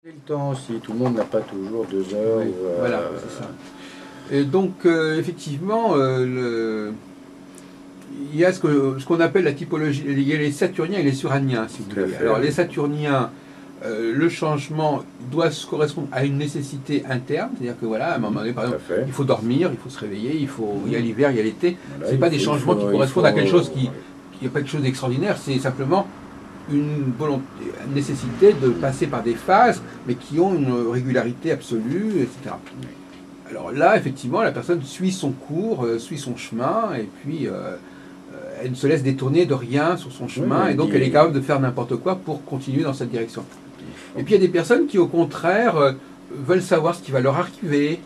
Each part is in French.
Le temps, si tout le monde n'a pas toujours 2 heures. Oui, voilà, c'est ça. Et donc, effectivement, il y a ce qu'on appelle la typologie. Il y a les saturniens et les uraniens, si vous voulez. Alors, les saturniens, le changement doit correspondre à une nécessité interne, c'est-à-dire que voilà, à un moment donné, par exemple, il faut dormir, il faut se réveiller, il y a l'hiver, il y a l'été. Voilà, C'est pas des changements qui correspondent à quelque chose qui n'est pas quelque chose d'extraordinaire, c'est simplement une volonté, une nécessité de passer par des phases, mais qui ont une régularité absolue, etc. Alors là, effectivement, la personne suit son cours, suit son chemin, et puis elle ne se laisse détourner de rien sur son chemin, et donc elle est capable de faire n'importe quoi pour continuer dans cette direction. Et puis il y a des personnes qui, au contraire, veulent savoir ce qui va leur arriver.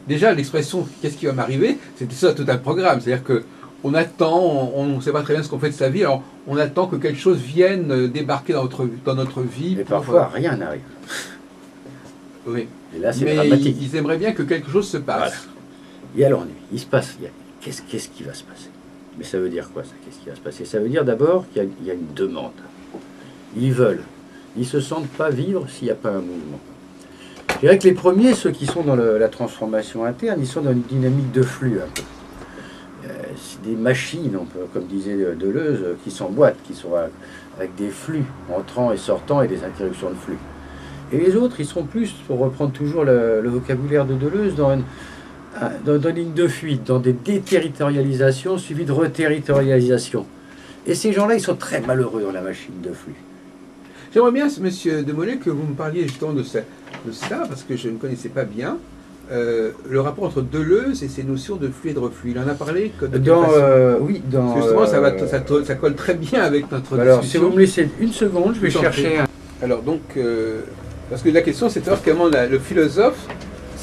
Déjà, l'expression « qu'est-ce qui va m'arriver ?» c'était ça tout un programme, c'est-à-dire que on attend, on ne sait pas très bien ce qu'on fait de sa vie, alors on attend que quelque chose vienne débarquer dans notre vie. Mais parfois, rien n'arrive. Oui. Et là, c'est mais dramatique. Ils aimeraient bien que quelque chose se passe. Voilà. Il y a l'ennui. Il se passe. Qu'est-ce qui va se passer? Mais ça veut dire quoi, ça? Qu'est-ce qui va se passer? Ça veut dire d'abord qu'il y a une demande. Ils veulent. Ils ne se sentent pas vivre s'il n'y a pas un mouvement. Je dirais que les premiers, ceux qui sont dans la transformation interne, ils sont dans une dynamique de flux un peu. C'est des machines, comme disait Deleuze, qui s'emboîtent, qui sont avec des flux entrant et sortant et des interruptions de flux. Et les autres, ils sont plus, pour reprendre toujours le vocabulaire de Deleuze, dans une ligne de fuite, dans des déterritorialisations suivies de reterritorialisation. Et ces gens-là, ils sont très malheureux dans la machine de flux. J'aimerais bien, monsieur Demolay, que vous me parliez justement de ça, parce que je ne connaissais pas bien le rapport entre Deleuze et ses notions de flux et de reflux. Il en a parlé oui, dans... Justement, ça colle très bien avec notre alors, discussion. Si vous me laissez une seconde, je vais chercher un... Alors donc, parce que la question, c'est de savoir comment le philosophe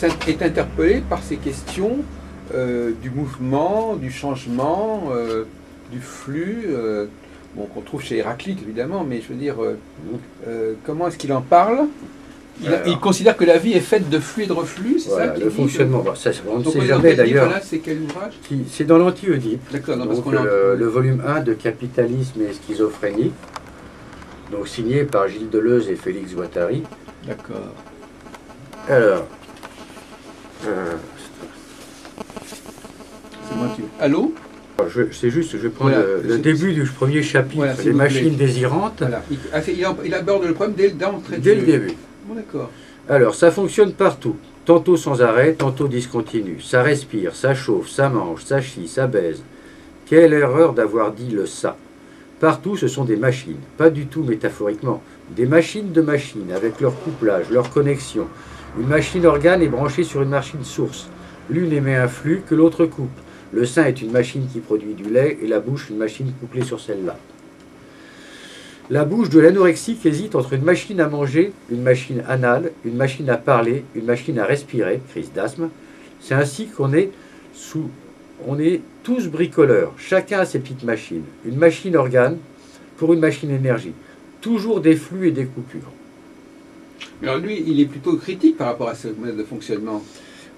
est interpellé par ces questions du mouvement, du changement, du flux, qu'on trouve chez Héraclite, évidemment, mais je veux dire, comment est-ce qu'il en parle? Il considère que la vie est faite de flux et de reflus, c'est voilà, ça le fonctionnement. Ça, on ne sait jamais jamais d'ailleurs. C'est quel ouvrage? C'est dans l'Anti-Oedipe. D'accord, donc le volume 1 de Capitalisme et schizophrénie, donc signé par Gilles Deleuze et Félix Guattari. D'accord. Alors. C'est moi qui. Allô? C'est juste, je prends le début du premier chapitre, voilà, les machines désirantes. Voilà. Il aborde le problème d'entrée. Dès le début. Bon, d'accord. Alors, ça fonctionne partout. Tantôt sans arrêt, tantôt discontinu. Ça respire, ça chauffe, ça mange, ça chie, ça baise. Quelle erreur d'avoir dit le ça. Partout, ce sont des machines. Pas du tout métaphoriquement. Des machines de machines, avec leur couplage, leur connexion. Une machine organe est branchée sur une machine source. L'une émet un flux que l'autre coupe. Le sein est une machine qui produit du lait et la bouche une machine couplée sur celle-là. La bouche de l'anorexique hésite entre une machine à manger, une machine anale, une machine à parler, une machine à respirer, crise d'asthme. C'est ainsi qu'on est tous bricoleurs, chacun a ses petites machines. Une machine organe pour une machine énergie. Toujours des flux et des coupures. Alors lui, il est plutôt critique par rapport à ce mode de fonctionnement.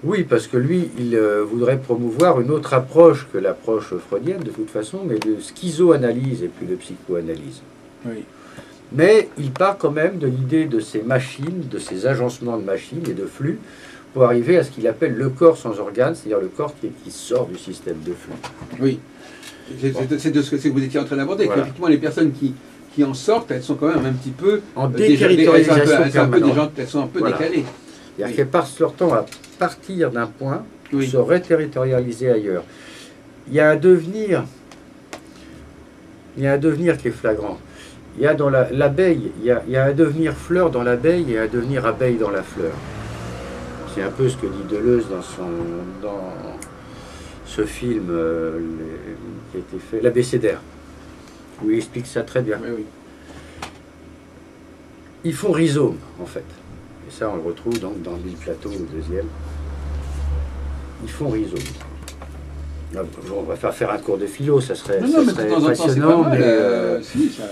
Oui, parce que lui, il voudrait promouvoir une autre approche que l'approche freudienne, de toute façon, mais de schizoanalyse et plus de psychoanalyse. Oui. Mais il part quand même de l'idée de ces machines, de ces agencements de machines et de flux, pour arriver à ce qu'il appelle le corps sans organes, c'est-à-dire le corps qui sort du système de flux. Oui. C'est de ce que vous étiez en train d'aborder, voilà. Qu'effectivement, les personnes qui en sortent, elles sont quand même un petit peu... En déterritorialisation permanente. Elles sont un peu décalées. C'est-à-dire qu'elles passent leur temps à partir d'un point pour se reterritorialiser ailleurs. Il y a un devenir qui est flagrant. Il y a dans l'abeille, il y a un devenir fleur dans l'abeille et un devenir abeille dans la fleur. C'est un peu ce que dit Deleuze dans ce film qui a été fait, l'Abécédaire, où il explique ça très bien. Oui. Ils font rhizome, en fait. Et ça, on le retrouve donc dans l'île Plateau, le deuxième. Ils font rhizome. On va faire un cours de philo, ça serait impressionnant, mais si, ça...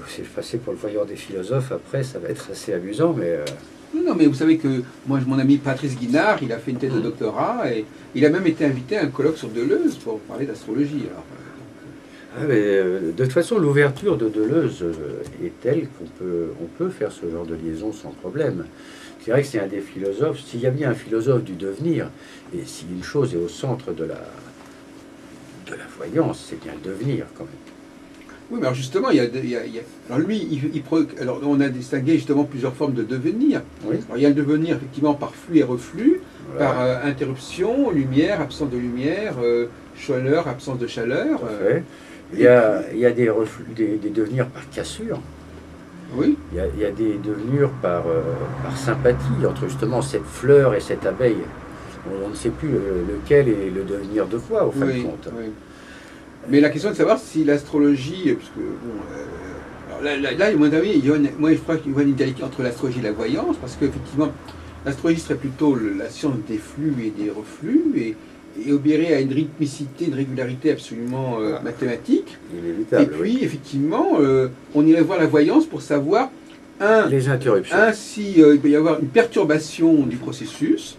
c'est passé pour le voyant des philosophes, après ça va être assez amusant, mais... Non, mais vous savez que moi, mon ami Patrice Guinard, il a fait une thèse de doctorat et il a même été invité à un colloque sur Deleuze pour parler d'astrologie. De toute façon, l'ouverture de Deleuze est telle on peut faire ce genre de liaison sans problème. C'est vrai que c'est un des philosophes, s'il y a bien un philosophe du devenir, et si une chose est au centre de la voyance, c'est bien le devenir quand même. Oui, mais alors justement, alors lui, alors on a distingué justement plusieurs formes de devenir. Oui. Alors, il y a le devenir effectivement par flux et reflux, Voilà. par interruption, lumière, absence de lumière, chaleur, absence de chaleur. Tout à fait. Il y a des reflux, des devenirs par cassure. Oui. Il y a des devenir par sympathie entre justement cette fleur et cette abeille. On ne sait plus lequel est le devenir de quoi, au fin de compte. Oui. Mais la question est de savoir si l'astrologie, puisque bon, alors là, à mon avis, moi je crois qu'il y a une égalité entre l'astrologie et la voyance, parce qu'effectivement, l'astrologie serait plutôt la science des flux et des reflux, et obéirait à une rythmicité, une régularité absolument mathématique. Inévitable. Et puis, effectivement, on irait voir la voyance pour savoir, les interruptions. Si il peut y avoir une perturbation du processus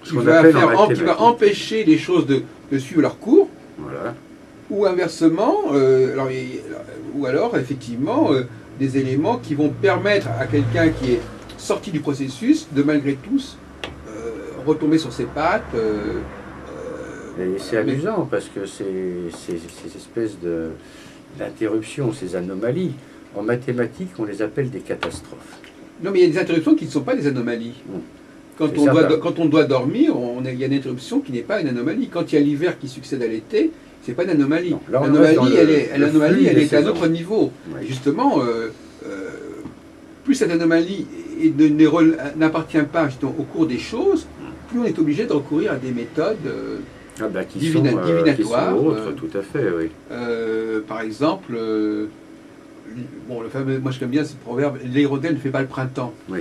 qui va empêcher les choses de suivre leur cours. Voilà. Ou inversement, ou alors effectivement des éléments qui vont permettre à quelqu'un qui est sorti du processus de malgré tout retomber sur ses pattes. Et c'est amusant parce que ces espèces d'interruptions, ces anomalies, en mathématiques, on les appelle des catastrophes. Non, mais il y a des interruptions qui ne sont pas des anomalies. Quand on doit dormir, il y a une interruption qui n'est pas une anomalie. Quand il y a l'hiver qui succède à l'été, c'est pas une anomalie. L'anomalie, elle est à un autre niveau. Oui. Justement, plus cette anomalie n'appartient pas justement, au cours des choses, plus on est obligé de recourir à des méthodes divinatoires. Qui sont autres, tout à fait, oui. Par exemple, bon, le fameux, moi je connais bien ce proverbe, l'hirondelle ne fait pas le printemps. Oui.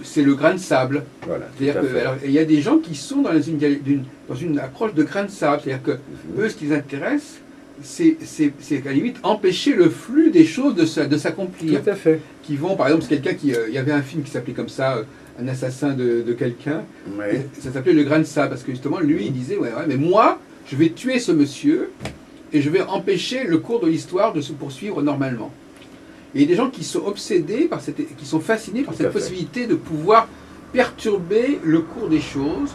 C'est le grain de sable. Voilà, C'est-à-dire il y a des gens qui sont dans une approche de grain de sable. C'est-à-dire que eux, ce qui les intéresse, c'est à la limite empêcher le flux des choses de s'accomplir. Tout à fait. Qui vont, par exemple, c'est quelqu'un il y avait un film qui s'appelait comme ça, un assassin de quelqu'un. Ouais. Ça s'appelait Le grain de sable parce que justement, lui, il disait ouais, mais moi, je vais tuer ce monsieur et je vais empêcher le cours de l'histoire de se poursuivre normalement. Et il y a des gens qui sont obsédés qui sont fascinés par cette possibilité de pouvoir perturber le cours des choses.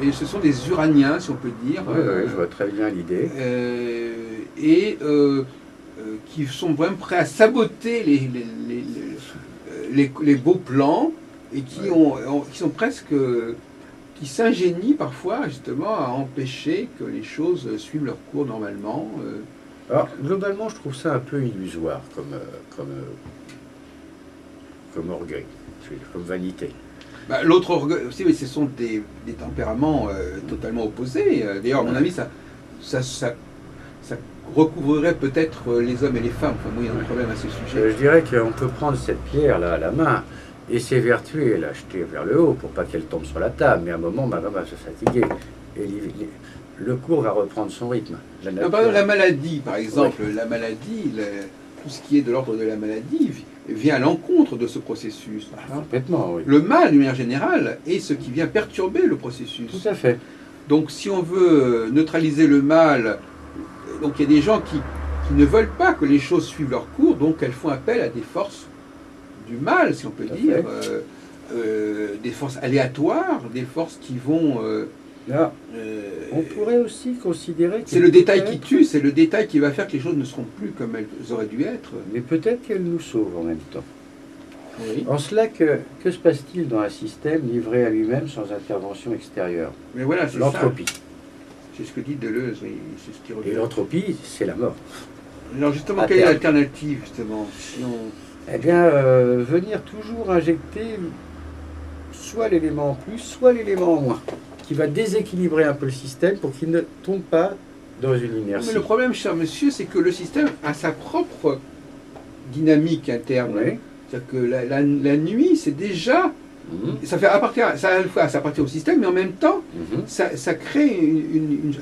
Et ce sont des uraniens, si on peut dire. Oui, je vois très bien l'idée. Qui sont vraiment prêts à saboter les beaux plans et qui sont presque... qui s'ingénient parfois justement à empêcher que les choses suivent leur cours normalement. Alors, globalement, je trouve ça un peu illusoire comme orgueil, comme vanité. L'autre orgueil aussi, ce sont des tempéraments totalement opposés. D'ailleurs, à mon avis, ça recouvrerait peut-être les hommes et les femmes. Enfin, moi, il y a un problème à ce sujet. Je dirais qu'on peut prendre cette pierre-là à la main et s'évertuer et la jeter vers le haut pour pas qu'elle tombe sur la table. Mais à un moment, ma maman va se fatiguer. Et le cours va reprendre son rythme. La maladie, par exemple, la maladie, tout ce qui est de l'ordre de la maladie vient à l'encontre de ce processus. Complètement, oui. Le mal, d'une manière générale, est ce qui vient perturber le processus. Tout à fait. Donc, si on veut neutraliser le mal, donc il y a des gens qui ne veulent pas que les choses suivent leur cours, donc elles font appel à des forces du mal, si on peut dire, des forces aléatoires, des forces qui vont... Là, on pourrait aussi considérer que... C'est le détail qui tue, c'est le détail qui va faire que les choses ne seront plus comme elles auraient dû être. Mais peut-être qu'elles nous sauvent en même temps. Oui. En cela, que se passe-t-il dans un système livré à lui-même sans intervention extérieure? Mais voilà, c'est l'entropie. C'est ce que dit Deleuze, oui, c'est ce qui revient. Et l'entropie, c'est la mort. Alors justement, quelle est l'alternative, justement Eh bien, venir toujours injecter soit l'élément en plus, soit l'élément en moins, qui va déséquilibrer un peu le système pour qu'il ne tombe pas dans une inertie. Mais le problème, cher monsieur, c'est que le système a sa propre dynamique interne. Oui. C'est-à-dire que la nuit, c'est déjà... Ça appartient au système, mais en même temps, ça crée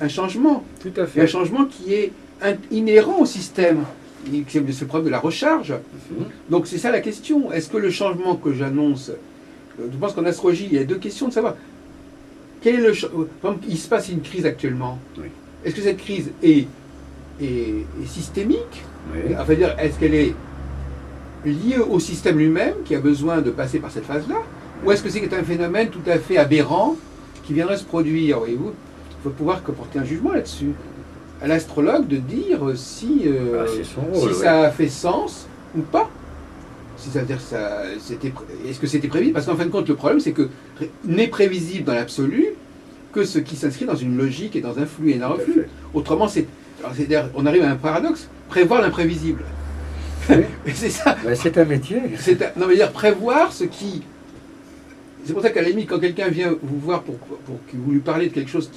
un changement. Tout à fait. Et un changement qui est inhérent au système. C'est le problème de la recharge. Donc c'est ça la question. Est-ce que le changement que j'annonce... Je pense qu'en astrologie, il y a deux questions de savoir... Quel est par exemple, il se passe une crise actuellement. Oui. Est-ce que cette crise est est systémique. Oui. Enfin, dire, est-ce qu'elle est liée au système lui-même qui a besoin de passer par cette phase-là, ou est-ce que c'est un phénomène tout à fait aberrant qui viendrait se produire, voyez-vous? Il faut pouvoir porter un jugement là-dessus. À l'astrologue de dire si, C'est son rôle, si ça a fait sens ou pas. Si ça veut dire est-ce que c'était prévisible? Parce qu'en fin de compte, le problème, c'est que n'est prévisible dans l'absolu que ce qui s'inscrit dans une logique et dans un flux et dans un flux. Autrement, on arrive à un paradoxe, prévoir l'imprévisible. Oui. C'est ça. Ben, c'est un métier. Non, mais dire prévoir ce qui. C'est pour ça qu'à la limite, quand quelqu'un vient vous voir pour que vous lui parlez de quelque chose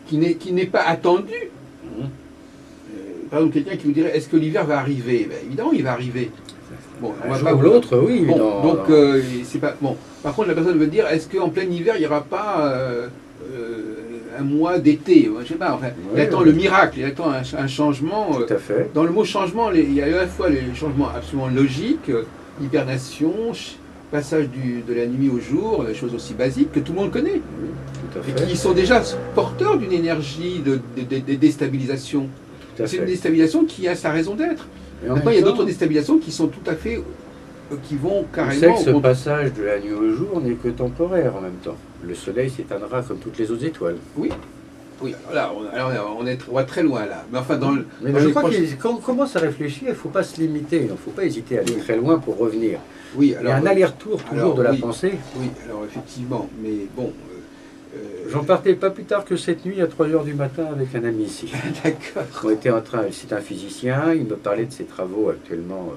qui n'est pas attendu, par exemple, quelqu'un qui vous dirait est-ce que l'hiver va arriver? Ben, évidemment, il va arriver. Bon, Un jour ou l'autre, oui. Bon, c'est pas bon. Par contre, la personne veut dire est-ce qu'en plein hiver, il n'y aura pas un mois d'été? Je sais pas. Enfin, il attend le miracle, il attend un changement. Tout à fait. Dans le mot changement, il y a à la fois les changements absolument logiques, hibernation, passage de la nuit au jour, des choses aussi basiques que tout le monde connaît. Oui, tout à Et fait. qui sont déjà porteurs d'une énergie de déstabilisation. Tout à C'est une fait. déstabilisation qui a sa raison d'être. Et en Maintenant, il y a même d'autres temps, déstabilisations qui sont tout à fait. Qui vont on carrément. sait que ce au contre- passage de la nuit au jour n'est que temporaire en même temps. Le soleil s'éteindra comme toutes les autres étoiles. Oui, alors on va très loin là. Mais enfin, Mais dans je les crois proches- qu'on commence à réfléchir, il ne faut pas se limiter, il ne faut pas hésiter à aller très loin pour revenir. Oui, Il y a alors, un aller-retour toujours alors, de la oui. pensée. oui, alors effectivement, mais bon. J'en partais pas plus tard que cette nuit à 3 h du matin avec un ami ici. D'accord. On était en train, c'est un physicien, il me parlait de ses travaux actuellement.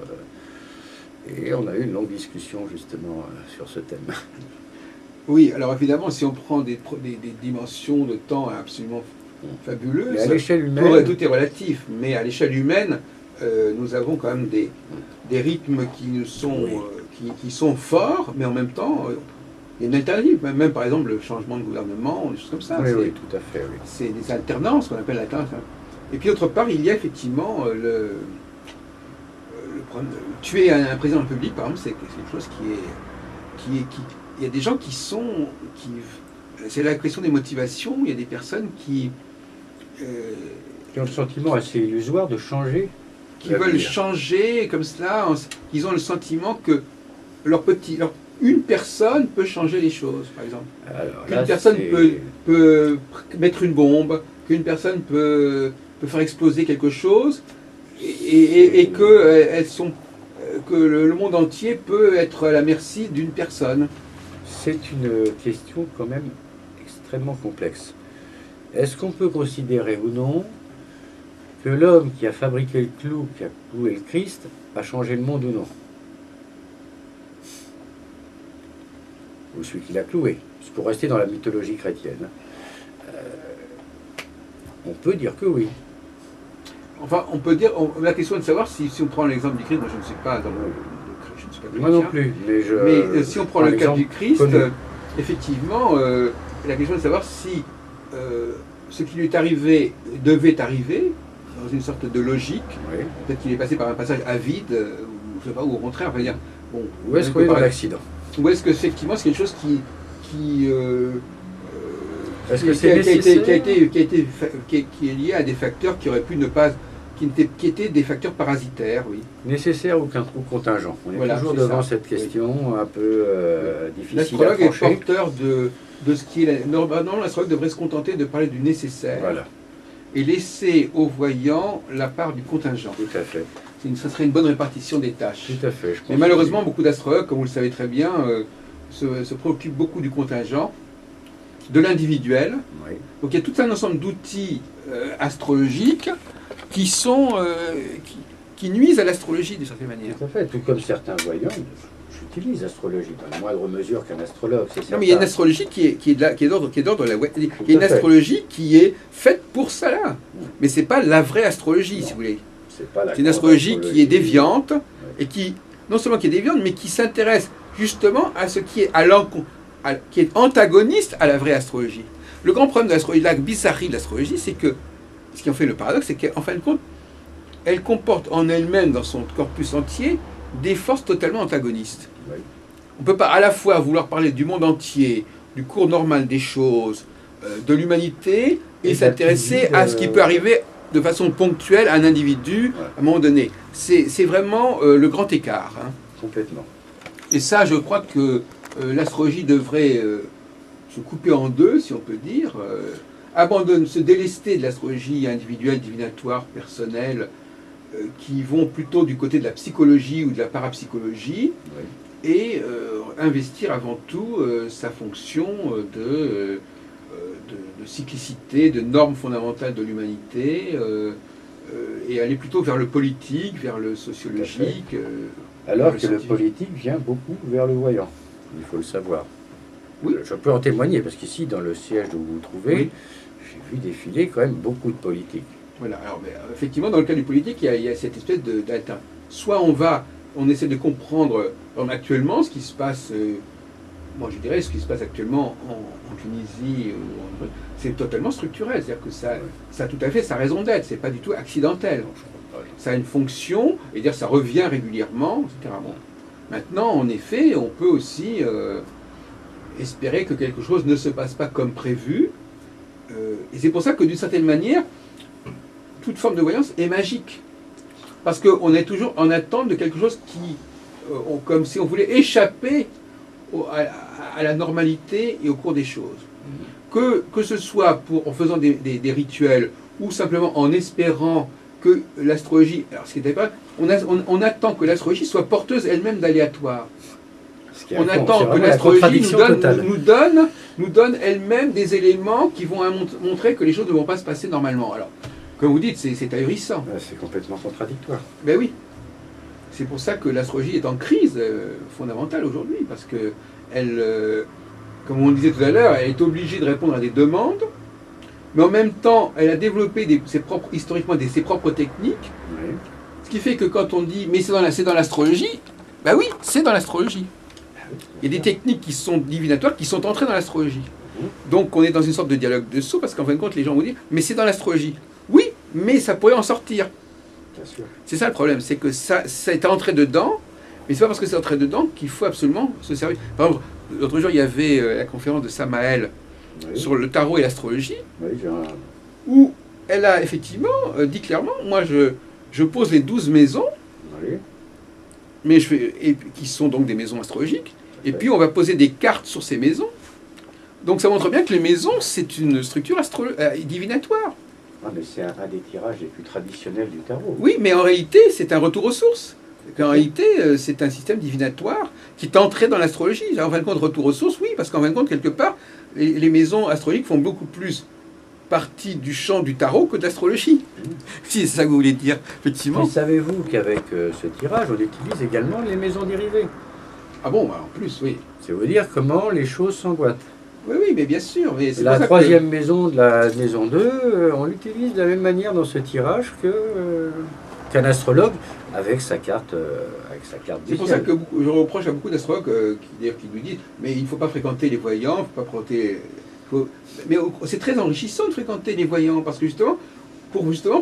Et on a eu une longue discussion justement sur ce thème. Oui, alors évidemment, si on prend des dimensions de temps absolument fabuleuses, Mais à l'échelle humaine, tout est relatif, mais à l'échelle humaine, nous avons quand même des rythmes qui nous sont, Oui. qui sont forts, mais en même temps, il y a une alternative. Même par exemple le changement de gouvernement, des choses comme ça. oui, oui, tout à fait, oui. C'est des alternances qu'on appelle l'alternance. Et puis d'autre part, il y a effectivement le problème de tuer un président de la République, par exemple, c'est quelque chose qui il y a des gens c'est la question des motivations. Il y a des personnes qui Qui ont le sentiment assez illusoire de changer. veulent l'avenir. changer comme cela. Ils ont le sentiment que une personne peut changer les choses, par exemple. Alors, Qu'une là, personne c'est- peut mettre une bombe, qu'une personne peut faire exploser quelque chose, et que le monde entier peut être à la merci d'une personne. C'est une question quand même extrêmement complexe. Est-ce qu'on peut considérer ou non que l'homme qui a fabriqué le clou, qui a cloué le Christ, a changé le monde ou non? Ou celui qui l'a cloué, c'est pour rester dans la mythologie chrétienne. On peut dire que oui. Enfin, on peut dire, la question est de savoir si on prend l'exemple du Christ, moi je ne suis pas je ne suis pas chrétien. Moi non plus, mais je... Mais si on prend le cas exemple du Christ, connu. effectivement, la question est de savoir si ce qui lui est arrivé devait arriver, dans une sorte de logique. Oui. Peut-être qu'il est passé par un passage avide, ou je sais pas, ou au contraire, on va dire. Bon, Où est-ce qu'on est dans l'accident? ou est-ce que effectivement c'est quelque chose qui Est-ce que c'est nécessaire? qui est lié à des facteurs qui auraient pu ne pas, qui étaient des facteurs parasitaires, oui. Nécessaire ou contingent? On est Voilà, toujours c'est devant ça. cette question un peu difficile à L'astrologue est trancher. porteur de ce qui est. Normalement, l'astrologue devrait se contenter de parler du nécessaire Voilà, et laisser aux voyants la part du contingent. tout à fait. Ce serait une bonne répartition des tâches. Tout à fait. Je pense Mais malheureusement, beaucoup d'astrologues, comme vous le savez très bien, se préoccupent beaucoup du contingent, de l'individuel. Oui. Donc il y a tout un ensemble d'outils astrologiques qui sont qui nuisent à l'astrologie d'une certaine manière. Tout à fait. Tout comme certains voyants, j'utilise l'astrologie dans une moindre mesure qu'un astrologue. C'est Non, mais il y a une certain. astrologie qui est d'ordre de la il y a Tout une à fait. astrologie qui est faite pour ça là. Mais c'est pas la vraie astrologie, si vous voulez. C'est pas la C'est une grande astrologie qui est déviante Ouais. et qui non seulement qui est déviante, mais qui s'intéresse justement à ce qui est qui est antagoniste à la vraie astrologie. Le grand problème de l'astrologie, la bizarrerie de l'astrologie, c'est que ce qui en fait le paradoxe, c'est qu'en fin de compte, elle comporte en elle-même, dans son corpus entier, des forces totalement antagonistes. Oui. On ne peut pas à la fois vouloir parler du monde entier, du cours normal des choses, de l'humanité, et Et s'intéresser d'activité, à ce qui peut arriver de façon ponctuelle un individu à un moment donné. C'est vraiment le grand écart. Hein. Complètement. Et ça, je crois que l'astrologie devrait se couper en deux, si on peut dire, se délester de l'astrologie individuelle, divinatoire, personnelle, qui vont plutôt du côté de la psychologie ou de la parapsychologie, oui. Et investir avant tout sa fonction de cyclicité, de normes fondamentales de l'humanité, et aller plutôt vers le politique, vers le sociologique. Alors que le politique vient beaucoup vers le voyant, il faut le savoir. Oui. Je peux en témoigner, parce qu'ici, dans le siège où vous vous trouvez, oui. J'ai vu défiler quand même beaucoup de politiques. Voilà, alors effectivement, dans le cas du politique, il y a cette espèce d'alternance. Soit on essaie de comprendre actuellement ce qui se passe, moi je dirais ce qui se passe actuellement en Tunisie, c'est totalement structurel, c'est-à-dire que ça a tout à fait sa raison d'être, c'est pas du tout accidentel. Ça a une fonction, et dire ça revient régulièrement, etc. Bon. Maintenant, en effet, on peut aussi espérer que quelque chose ne se passe pas comme prévu, et c'est pour ça que d'une certaine manière, toute forme de voyance est magique. Parce qu'on est toujours en attente de quelque chose qui, comme si on voulait échapper à la normalité et au cours des choses. Que ce soit en faisant des rituels ou simplement en espérant que l'astrologie, alors ce qui n'est pas, on attend que l'astrologie soit porteuse elle-même d'aléatoire. On attend que l'astrologie nous donne elle-même des éléments qui vont montrer que les choses ne vont pas se passer normalement. Alors, comme vous dites, c'est ahurissant. C'est complètement contradictoire. Ben oui. C'est pour ça que l'astrologie est en crise fondamentale aujourd'hui, parce que elle, comme on disait tout à l'heure, elle est obligée de répondre à des demandes, mais en même temps, elle a développé historiquement ses propres techniques, oui. Ce qui fait que quand on dit « mais c'est dans l'astrologie », ben oui, c'est dans l'astrologie. Il y a des techniques qui sont divinatoires, qui sont entrées dans l'astrologie. Donc on est dans une sorte de dialogue de sourds, parce qu'en fin de compte, les gens vont dire « mais c'est dans l'astrologie ». Oui, mais ça pourrait en sortir. C'est ça le problème, c'est que ça est entré dedans, mais c'est pas parce que c'est entré dedans qu'il faut absolument se servir. Par exemple, l'autre jour, il y avait la conférence de Samael sur le tarot et l'astrologie, où elle a effectivement dit clairement, moi je pose les 12 maisons, mais qui sont donc des maisons astrologiques, et puis on va poser des cartes sur ces maisons. Donc ça montre bien que les maisons, c'est une structure divinatoire. Ah, mais c'est un des tirages les plus traditionnels du tarot. Oui, mais en réalité, c'est un retour aux sources. En réalité, c'est un système divinatoire qui est entré dans l'astrologie. En fin de compte, retour aux sources, oui, parce qu'en fin de compte, quelque part, les maisons astrologiques font beaucoup plus partie du champ du tarot que de l'astrologie. Si c'est ça que vous voulez dire, effectivement. Mais savez-vous qu'avec ce tirage, on utilise également les maisons dérivées? Ah bon, en plus, oui. C'est vous dire comment les choses s'emboîtent. Oui, mais bien sûr. Mais la troisième maison de la maison 2, on l'utilise de la même manière dans ce tirage qu'un astrologue avec sa carte C'est pour ça que je reproche à beaucoup d'astrologues qui nous disent mais il ne faut pas fréquenter les voyants, il ne faut pas fréquenter... Mais c'est très enrichissant de fréquenter les voyants, parce que justement,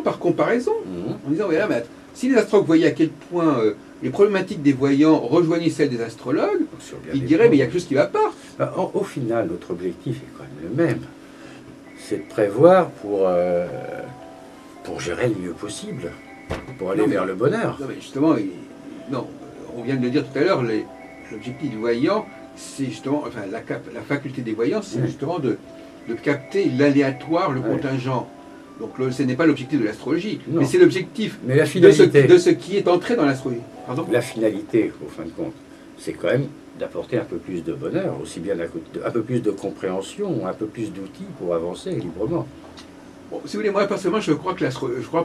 par comparaison, en disant, voilà, mais si les astrologues voyaient à quel point les problématiques des voyants rejoignaient celles des astrologues, ils diraient, mais il y a quelque chose qui ne va pas. Au final, notre objectif est quand même le même. C'est de prévoir pour gérer le mieux possible, pour aller vers le bonheur. Non, mais justement, on vient de le dire tout à l'heure, l'objectif du voyant, c'est justement, enfin, la faculté des voyants, c'est justement de capter l'aléatoire, le contingent. Donc ce n'est pas l'objectif de l'astrologie, mais c'est l'objectif de ce qui est entré dans l'astrologie. La finalité, au fin de compte, c'est quand même d'apporter un peu plus de bonheur, aussi bien un peu plus de compréhension, un peu plus d'outils pour avancer librement. Bon, si vous voulez, moi personnellement, je crois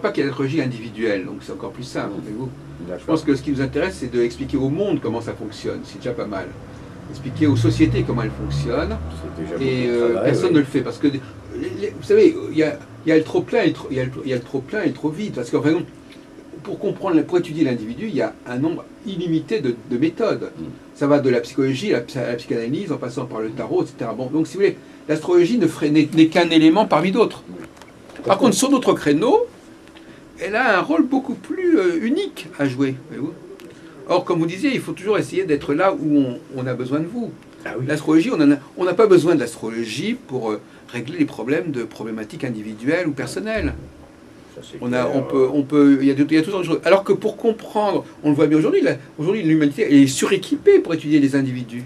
pas qu'il y ait l'astrologie individuelle, donc c'est encore plus simple. Je pense que ce qui nous intéresse, c'est d'expliquer au monde comment ça fonctionne, c'est déjà pas mal. Expliquer aux sociétés comment elles fonctionnent, et personne ne le fait, parce que, vous savez, il y a le trop-plein et le trop vide, parce qu'en fait, pour étudier l'individu, il y a un nombre illimité de méthodes. Ça va de la psychologie à la psychanalyse, en passant par le tarot, etc. Bon, donc si vous voulez, l'astrologie n'est qu'un élément parmi d'autres. Par contre, sur d'autres créneaux, elle a un rôle beaucoup plus unique à jouer. Voyez-vous. Or, comme vous disiez, il faut toujours essayer d'être là où on a besoin de vous. Ah oui. L'astrologie, on n'a pas besoin de l'astrologie pour régler les problématiques individuelles ou personnelles. Il y a tout autre chose. Alors que pour comprendre, on le voit bien aujourd'hui, aujourd'hui l'humanité elle est suréquipée pour étudier les individus.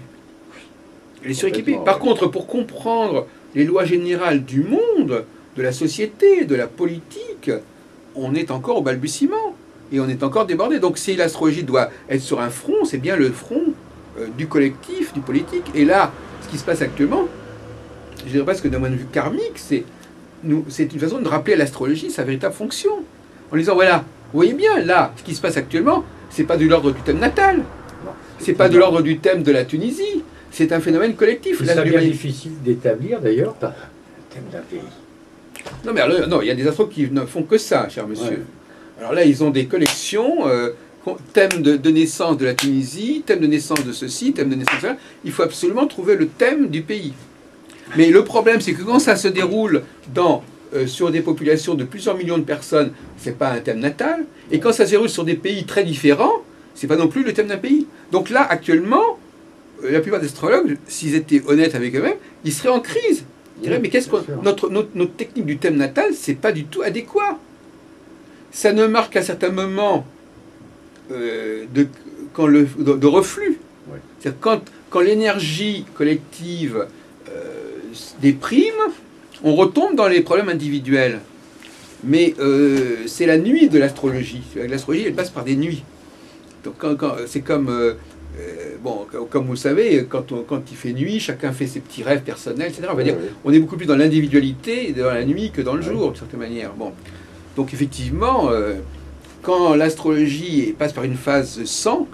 Elle est suréquipée. Par contre, pour comprendre les lois générales du monde, de la société, de la politique, on est encore au balbutiement. Et on est encore débordé. Donc si l'astrologie doit être sur un front, c'est bien le front du collectif, du politique. Et là, ce qui se passe actuellement, je dirais presque d'un point de vue karmique, c'est une façon de rappeler à l'astrologie sa véritable fonction. En disant, voilà, vous voyez bien, là, ce qui se passe actuellement, c'est pas de l'ordre du thème natal. C'est pas de l'ordre du thème de la Tunisie. C'est un phénomène collectif. C'est bien difficile d'établir, d'ailleurs, par le thème d'un pays. Non, mais alors, non, il y a des astrologues qui ne font que ça, cher monsieur. Ouais. Alors là, ils ont des collections, thème de naissance de la Tunisie, thème de naissance de ceci, thème de naissance de cela. Il faut absolument trouver le thème du pays. Mais le problème, c'est que quand ça se déroule sur des populations de plusieurs millions de personnes, c'est pas un thème natal. Et quand ça se déroule sur des pays très différents, c'est pas non plus le thème d'un pays. Donc là, actuellement, la plupart des astrologues, s'ils étaient honnêtes avec eux-mêmes, ils seraient en crise. Ils diraient, mais qu'est-ce qu'on... Notre technique du thème natal, c'est pas du tout adéquat. Ça ne marque qu'à certains moments de reflux. Ouais. C'est-à-dire quand l'énergie collective déprime, on retombe dans les problèmes individuels. Mais c'est la nuit de l'astrologie. L'astrologie, elle passe par des nuits. Donc c'est comme... comme vous le savez, quand il fait nuit, chacun fait ses petits rêves personnels, etc. On va dire, on est beaucoup plus dans l'individualité dans la nuit que dans le jour, d'une certaine manière. Bon. Donc effectivement, quand l'astrologie passe par une phase 100,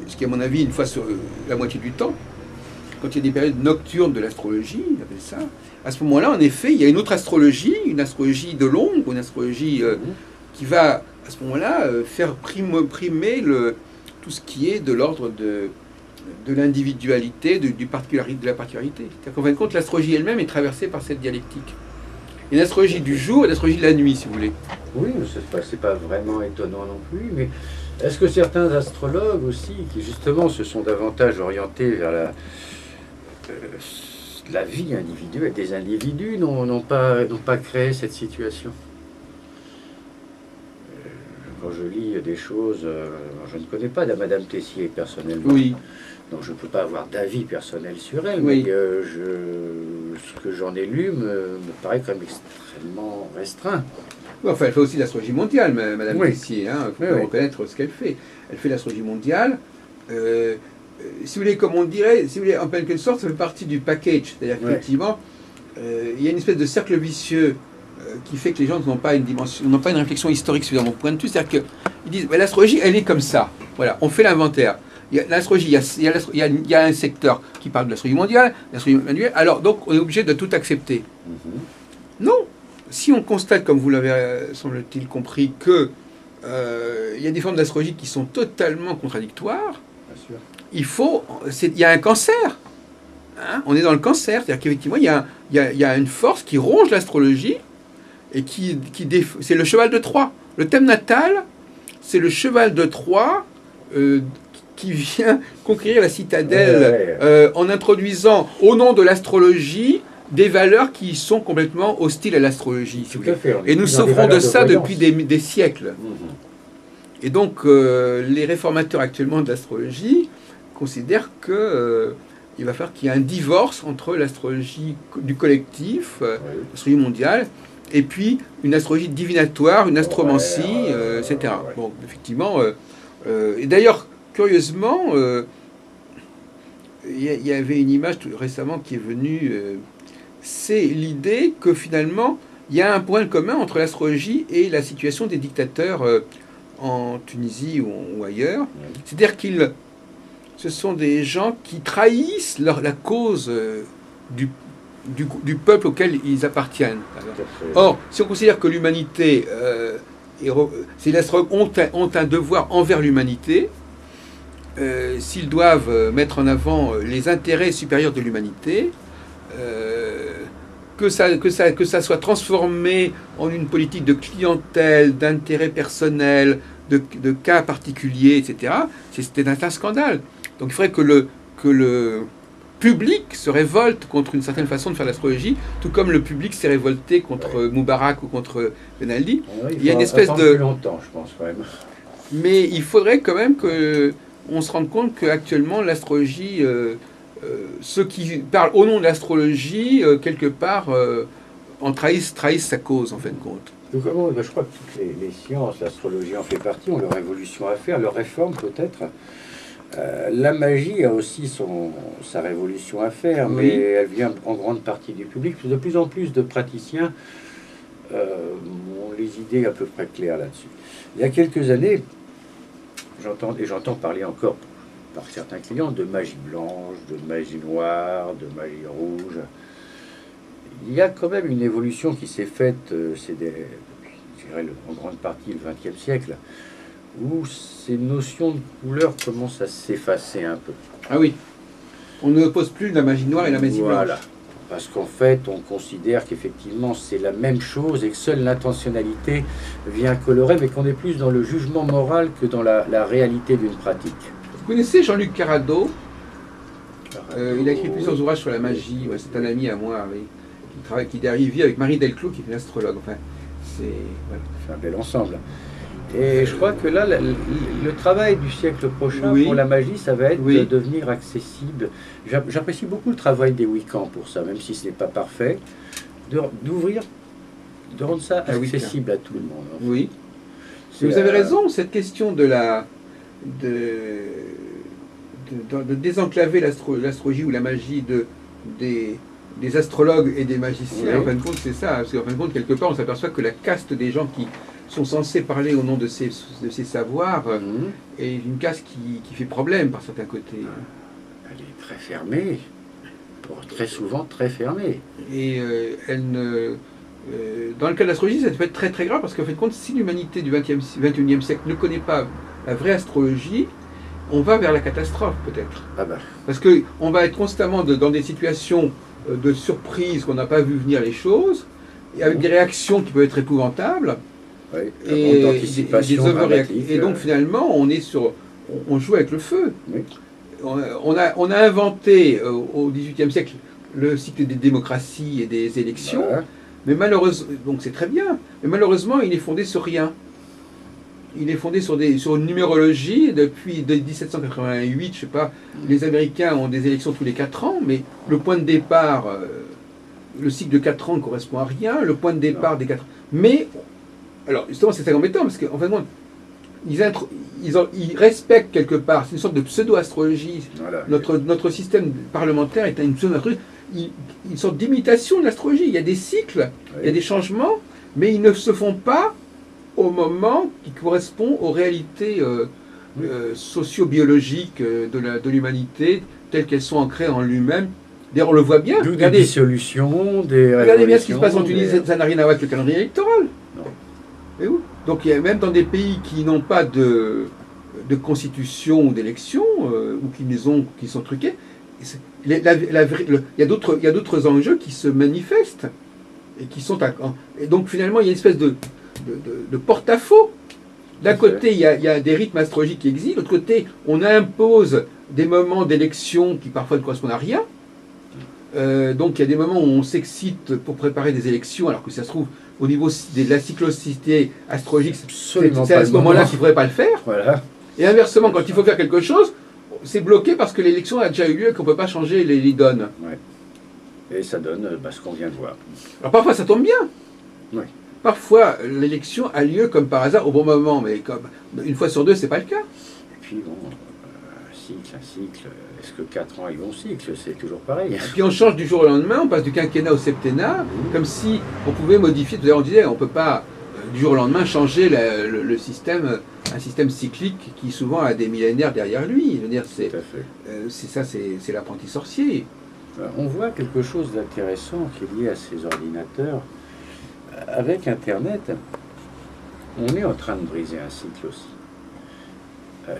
ce qui est à mon avis une fois sur la moitié du temps, quand il y a des périodes nocturnes de l'astrologie, on appelle ça, à ce moment-là, en effet, il y a une autre astrologie, une astrologie de l'ombre, une astrologie qui va, à ce moment-là, faire primer tout ce qui est de l'ordre de l'individualité, de la particularité. C'est-à-dire qu'en fin de compte, l'astrologie elle-même est traversée par cette dialectique. Une astrologie du jour et l'astrologie de la nuit, si vous voulez. Oui, c'est pas vraiment étonnant non plus, mais est-ce que certains astrologues aussi, qui justement se sont davantage orientés vers la vie individuelle des individus, n'ont pas créé cette situation? Quand je lis des choses, je ne connais pas Madame Tessier personnellement. Oui. Donc je ne peux pas avoir d'avis personnel sur elle, oui. Mais ce que j'en ai lu me paraît quand même extrêmement restreint. Oui, enfin, elle fait aussi l'astrologie mondiale, Madame Tessier. Il faut reconnaître ce qu'elle fait. Elle fait l'astrologie mondiale. Si vous voulez, comme on dirait, si vous voulez, en quelque sorte, ça fait partie du package. C'est-à-dire qu'effectivement, il y a une espèce de cercle vicieux qui fait que les gens n'ont pas une réflexion historique suffisamment pointue. C'est-à-dire qu'ils disent, l'astrologie, elle est comme ça. Voilà, on fait l'inventaire. L'astrologie, il y a un secteur qui parle de l'astrologie mondiale, l'astrologie manuelle, alors donc on est obligé de tout accepter. Non. Si on constate, comme vous l'avez, semble-t-il, compris, que il y a des formes d'astrologie qui sont totalement contradictoires, il y a un cancer. Hein, on est dans le cancer, c'est-à-dire qu'effectivement, il y a une force qui ronge l'astrologie et c'est le cheval de Troie. Le thème natal, c'est le cheval de Troie qui vient conquérir la citadelle en introduisant, au nom de l'astrologie, des valeurs qui sont complètement hostiles à l'astrologie. Si et nous souffrons de ça depuis des siècles. Et donc, les réformateurs actuellement de l'astrologie considèrent qu'il va falloir qu'il y ait un divorce entre l'astrologie du collectif, l'astrologie mondiale, et puis une astrologie divinatoire, une astromancie, etc. Bon, effectivement. Et d'ailleurs, curieusement, il y avait une image récemment qui est venue. C'est l'idée que finalement, il y a un point commun entre l'astrologie et la situation des dictateurs en Tunisie ou ailleurs. C'est-à-dire ce sont des gens qui trahissent la cause du peuple auquel ils appartiennent. Or, si on considère que l'humanité, les astrologues ont un devoir envers l'humanité, s'ils doivent mettre en avant les intérêts supérieurs de l'humanité, que ça soit transformé en une politique de clientèle, d'intérêt personnel, de cas particuliers, etc., c'était un scandale. Donc il faudrait que le public se révolte contre une certaine façon de faire l'astrologie, tout comme le public s'est révolté contre Moubarak ou contre Ben Ali. Ouais, Il y a une espèce de... plus longtemps, je pense, quand même. Mais il faudrait quand même qu'on se rende compte qu'actuellement, l'astrologie, ceux qui parlent au nom de l'astrologie, quelque part, en trahissent sa cause, en fin de compte. Donc, je crois que toutes les sciences, l'astrologie en fait partie, ont leur évolution à faire, leur réforme peut-être. La magie a aussi sa révolution à faire, Oui. mais elle vient en grande partie du public. De plus en plus de praticiens ont les idées à peu près claires là-dessus. Il y a quelques années, j'entends parler encore par certains clients de magie blanche, de magie noire, de magie rouge. Il y a quand même une évolution qui s'est faite, je dirais, en grande partie le XXe siècle, où ces notions de couleur commencent à s'effacer un peu. Ah oui. On ne oppose plus la magie noire et la magie Voilà. blanche. Parce qu'en fait, on considère qu'effectivement c'est la même chose et que seule l'intentionnalité vient colorer, mais qu'on est plus dans le jugement moral que dans la réalité d'une pratique. Vous connaissez Jean-Luc Carrado? Il a écrit plusieurs ouvrages sur la magie. Ouais, c'est un ami à moi, oui, qui vit avec Marie Delclos, qui est une astrologue. Enfin, voilà. C'est un bel ensemble. Et je crois que là, le travail du siècle prochain Oui. pour la magie, ça va être Oui. de devenir accessible. J'apprécie beaucoup le travail des Wiccans pour ça, même si ce n'est pas parfait, d'ouvrir, de rendre ça accessible à tout le monde. En fait. Oui. C'est Vous avez raison, cette question de désenclaver l'astrologie ou la magie des astrologues et des magiciens, Oui. en fin de compte, c'est ça. Parce qu'en fin de compte, quelque part, on s'aperçoit que la caste des gens qui sont censés parler au nom de ces savoirs est une caste qui fait problème par certains côtés. Elle est très fermée, très souvent très fermée. Et dans le cas de l'astrologie, ça peut être très très grave parce qu'en fin de compte, si l'humanité du XXIe siècle ne connaît pas la vraie astrologie, on va vers la catastrophe peut-être. Ah ben, Parce qu'on va être constamment dans des situations de surprise qu'on n'a pas vu venir les choses, et avec des réactions qui peuvent être épouvantables, oui, et d'anticipation des overreactions. dramatique. Et donc finalement, on joue avec le feu. Oui. On a inventé au XVIIIe siècle le cycle des démocraties et des élections, Voilà. mais malheureusement, donc c'est très bien, mais malheureusement, il est fondé sur rien. Il est fondé sur une numérologie. Depuis 1788, je sais pas, les Américains ont des élections tous les 4 ans, mais le point de départ, le cycle de 4 ans ne correspond à rien, le point de départ des 4 ans. Mais, alors justement, c'est très embêtant, parce qu'en fait, ils respectent quelque part, c'est une sorte de pseudo-astrologie. Voilà. Notre système parlementaire est une pseudo-astrologie, une sorte d'imitation de l'astrologie. Il y a des cycles, Oui. il y a des changements, mais ils ne se font pas au moment qui correspond aux réalités socio-biologiques de l'humanité, telles qu'elles sont ancrées en lui-même. D'ailleurs, on le voit bien. D'où des Regardez, dissolutions, des regardez bien ce qui se passe en révolutions, Tunisie, ça n'a rien à voir avec le calendrier électoral. Non. Et où donc, il y a même dans des pays qui n'ont pas de constitution ou d'élection, ou qui sont truqués, il y a d'autres enjeux qui se manifestent. Et qui sont et donc finalement, il y a une espèce de porte-à-faux. D'un côté, il y a des rythmes astrologiques qui existent, de l'autre côté, on impose des moments d'élection qui parfois ne correspondent à rien. Donc il y a des moments où on s'excite pour préparer des élections, alors que ça se trouve, au niveau de la cyclicité astrologique, c'est à ce moment-là qu'il ne faudrait pas le faire. Voilà. Et inversement, quand il faut faire quelque chose, c'est bloqué parce que l'élection a déjà eu lieu et qu'on ne peut pas changer les donnes. Ouais. Et ça donne ce qu'on vient de voir. Alors parfois ça tombe bien. Oui. Parfois l'élection a lieu comme par hasard au bon moment, mais comme une fois sur deux, c'est pas le cas. Et puis bon, un cycle, est-ce que 4 ans est bon cycle? C'est toujours pareil. Et puis on change du jour au lendemain, on passe du quinquennat au septennat, comme si on pouvait modifier. Tout à l'heure on disait, on ne peut pas du jour au lendemain changer le système, un système cyclique qui souvent a des millénaires derrière lui. Je veux dire, c'est l'apprenti sorcier. On voit quelque chose d'intéressant qui est lié à ces ordinateurs. Avec Internet, on est en train de briser un cycle aussi.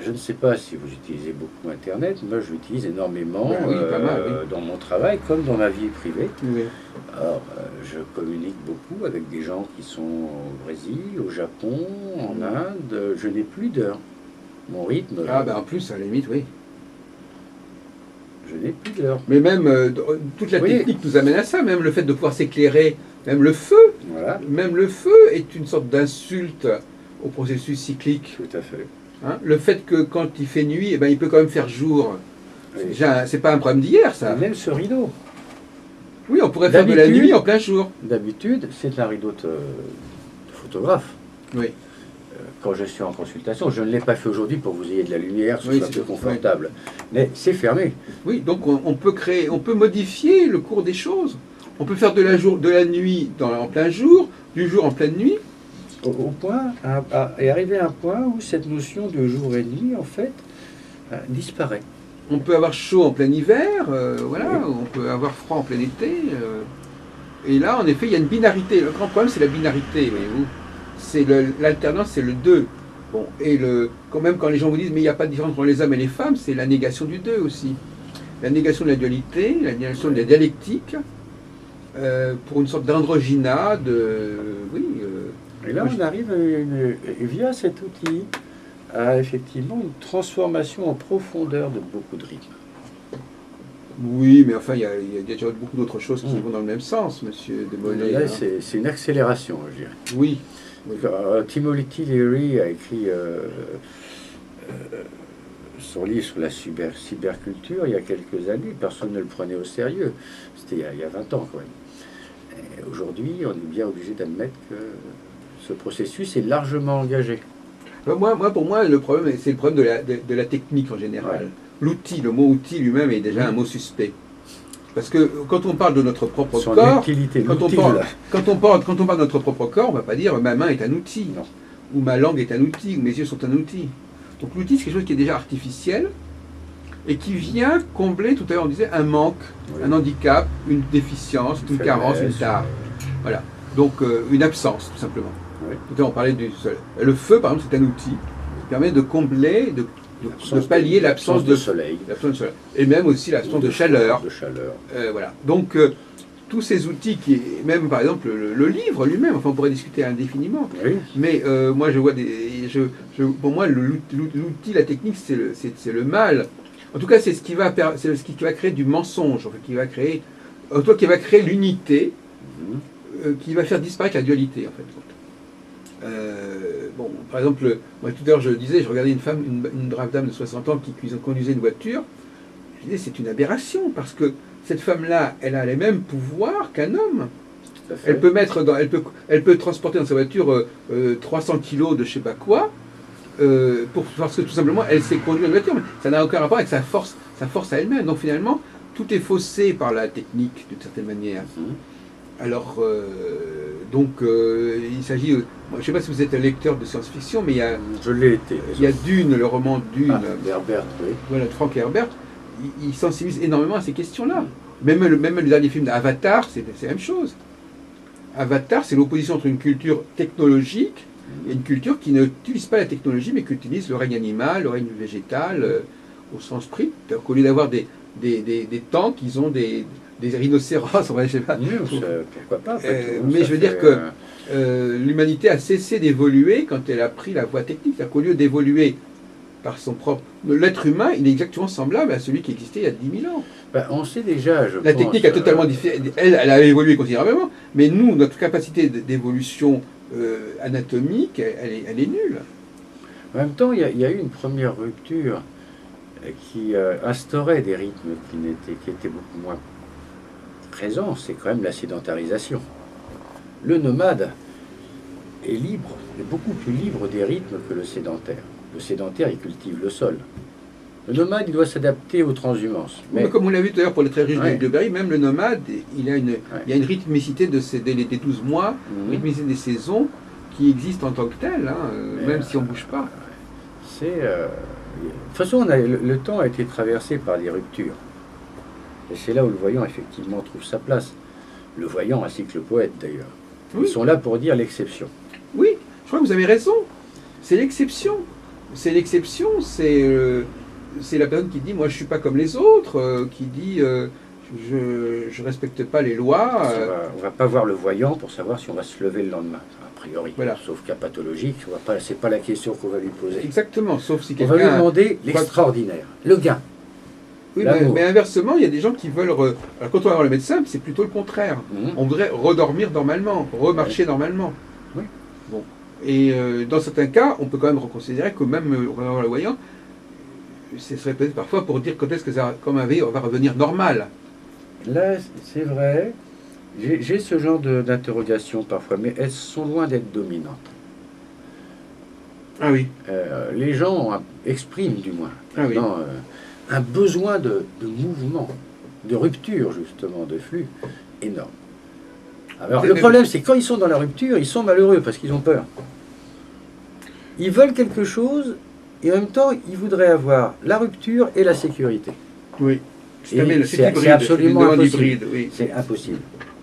Je ne sais pas si vous utilisez beaucoup Internet, moi je l'utilise énormément pas mal, dans mon travail comme dans ma vie privée. Oui. Alors, je communique beaucoup avec des gens qui sont au Brésil, au Japon, en Inde. Je n'ai plus d'heure. Mon rythme... Ah ben en plus, à la limite, oui. Je donner plus d'heures. Mais même toute la technique nous amène à ça, même le fait de pouvoir s'éclairer, même le feu. Voilà. Même le feu est une sorte d'insulte au processus cyclique. Tout à fait. Hein, le fait que quand il fait nuit, eh ben, il peut quand même faire jour. Oui. C'est pas un problème d'hier, ça. Et même ce rideau. Oui, on pourrait faire de la nuit en plein jour. D'habitude, c'est un rideau de photographe. Oui. Quand je suis en consultation, je ne l'ai pas fait aujourd'hui pour que vous ayez de la lumière, ce Oui, soit plus confortable. Mais c'est fermé. Oui, donc on peut modifier le cours des choses. On peut faire de la nuit en plein jour, du jour en pleine nuit. Au point, et arriver à un point où cette notion de jour et de nuit, en fait, disparaît. On peut avoir chaud en plein hiver, voilà, Oui. on peut avoir froid en plein été. Et là, en effet, il y a une binarité. Le grand problème, c'est la binarité, voyez-vous. L'alternance, c'est le 2. Bon, et quand même, quand les gens vous disent, mais il n'y a pas de différence entre les hommes et les femmes, c'est la négation du 2 aussi. La négation de la dualité, la négation de la dialectique, pour une sorte d'androgyna, Et là, on arrive, via cet outil, à effectivement une transformation en profondeur de beaucoup de rythmes. Oui, mais enfin, il y a déjà beaucoup d'autres choses qui vont dans le même sens, monsieur Desmoulins. Là, c'est une accélération, je dirais. Oui. Timothy Leary a écrit son livre sur la cyberculture il y a quelques années. Personne ne le prenait au sérieux. C'était il y a 20 ans quand même. Aujourd'hui, on est bien obligé d'admettre que ce processus est largement engagé. Pour moi, le problème, c'est le problème de la technique en général. Ouais. L'outil, le mot outil lui-même est déjà un mot suspect. Parce que quand on parle de notre propre corps, quand on parle de notre propre corps, on ne va pas dire ma main est un outil, non. Ou ma langue est un outil, ou mes yeux sont un outil. Donc l'outil, c'est quelque chose qui est déjà artificiel et qui vient combler, tout à l'heure on disait, un manque, oui. Un handicap, une déficience, une carence, une tare. Voilà. Donc une absence, tout simplement. Oui. Tout à l'heure on parlait du soleil. Le feu, par exemple, c'est un outil qui permet de combler, de pallier l'absence de soleil. Et même aussi l'absence de chaleur. Voilà. Donc, tous ces outils, même par exemple le livre lui-même, enfin on pourrait discuter indéfiniment, oui. Mais moi je vois pour moi l'outil, la technique, c'est le mal. En tout cas, c'est ce qui va créer du mensonge, enfin, qui va créer l'unité, qui va faire disparaître la dualité, en fait. Bon, par exemple, moi tout à l'heure je disais, je regardais une brave dame de 60 ans qui conduisait une voiture. Je disais, c'est une aberration, parce que cette femme-là, elle a les mêmes pouvoirs qu'un homme. Elle peut transporter dans sa voiture 300 kilos de je sais pas quoi, parce que tout simplement, elle sait conduire une voiture, mais ça n'a aucun rapport avec sa force à elle-même. Donc finalement, tout est faussé par la technique, d'une certaine manière. Alors, il s'agit... je ne sais pas si vous êtes un lecteur de science-fiction, mais il y a... Je l'ai été. Il y a Dune, le roman Dune. Herbert, oui. Voilà, de Frank Herbert. Il sensibilise énormément à ces questions-là. Même le dernier film d'Avatar, c'est la même chose. Avatar, c'est l'opposition entre une culture technologique et une culture qui n'utilise pas la technologie, mais qui utilise le règne animal, le règne végétal, au sens strict. Au lieu d'avoir des tanks, ils ont des rhinocéros, je sais pas. Pourquoi pas. Mais je veux dire que l'humanité a cessé d'évoluer quand elle a pris la voie technique. C'est-à-dire qu'au lieu d'évoluer par son propre... L'être humain, il est exactement semblable à celui qui existait il y a 10 000 ans. Ben, on sait déjà, la technique a totalement différé. Elle a évolué considérablement, mais nous, notre capacité d'évolution anatomique, elle est nulle. En même temps, il y a eu une première rupture qui instaurait des rythmes qui étaient beaucoup moins présent, c'est quand même la sédentarisation. Le nomade est libre, est beaucoup plus libre des rythmes que le sédentaire. Le sédentaire, il cultive le sol. Le nomade, il doit s'adapter aux transhumances. Mais comme on l'a vu tout à l'heure pour les très riches de Berry, même le nomade, il y a une rythmicité des 12 mois, une rythmicité des saisons qui existe en tant que telle, même si on ne bouge pas. De toute façon, le temps a été traversé par des ruptures. Et c'est là où le voyant, effectivement, trouve sa place. Le voyant ainsi que le poète, d'ailleurs. Oui. Ils sont là pour dire l'exception. Oui, je crois que vous avez raison. C'est l'exception. C'est l'exception, c'est la personne qui dit « moi, je ne suis pas comme les autres qui dit je ne respecte pas les lois. » On ne va pas voir le voyant pour savoir si on va se lever le lendemain, a priori. Voilà. Sauf cas pathologique, ce n'est pas la question qu'on va lui poser. Exactement, sauf si quelqu'un... On va lui demander l'extraordinaire, le gain. Oui, L'amour. mais inversement, il y a des gens qui veulent... Alors, quand on va voir le médecin, c'est plutôt le contraire. On voudrait redormir normalement, remarcher normalement. Oui. Bon. Et dans certains cas, on peut quand même reconsidérer que même on va voir le voyant, ce serait peut-être parfois pour dire quand est-ce que ça, comme un veille, on va revenir normal. Là, c'est vrai, j'ai ce genre d'interrogation parfois, mais elles sont loin d'être dominantes. Ah oui. Les gens expriment, du moins, Ah oui. maintenant, un besoin de mouvement, de rupture, justement, de flux énorme. Alors, le problème, c'est que quand ils sont dans la rupture, ils sont malheureux parce qu'ils ont peur. Ils veulent quelque chose et en même temps, ils voudraient avoir la rupture et la sécurité. Oui. C'est absolument impossible. Hybride, oui. C'est impossible.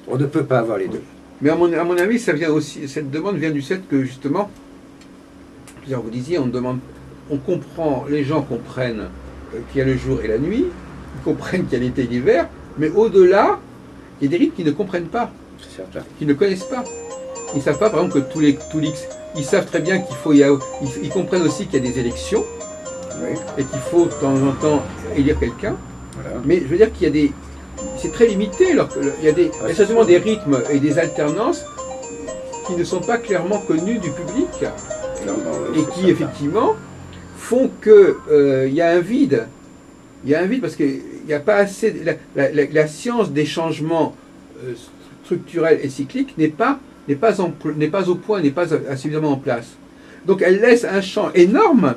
On ne peut pas avoir les deux. Mais à mon avis, ça vient aussi, cette demande vient du fait que justement, vous disiez, on comprend, les gens comprennent qu'il y a le jour et la nuit, ils comprennent qu'il y a l'été et l'hiver, mais au-delà, il y a des rites qu'ils ne comprennent pas, C'est certain. qu'ils ne connaissent pas. Ils ne savent pas, par exemple, que ils savent très bien qu'il faut, ils comprennent aussi qu'il y a des élections, Oui, et qu'il faut de temps en temps élire quelqu'un, voilà. mais je veux dire qu'il y a des... C'est très limité, alors il y a certainement des rythmes et des alternances qui ne sont pas clairement connus du public, Non, non, et c'est qui certain. effectivement font que il y a un vide. Il y a un vide parce qu'il n'y a pas assez... La science des changements structurels et cycliques n'est pas au point, n'est pas suffisamment en place. Donc elle laisse un champ énorme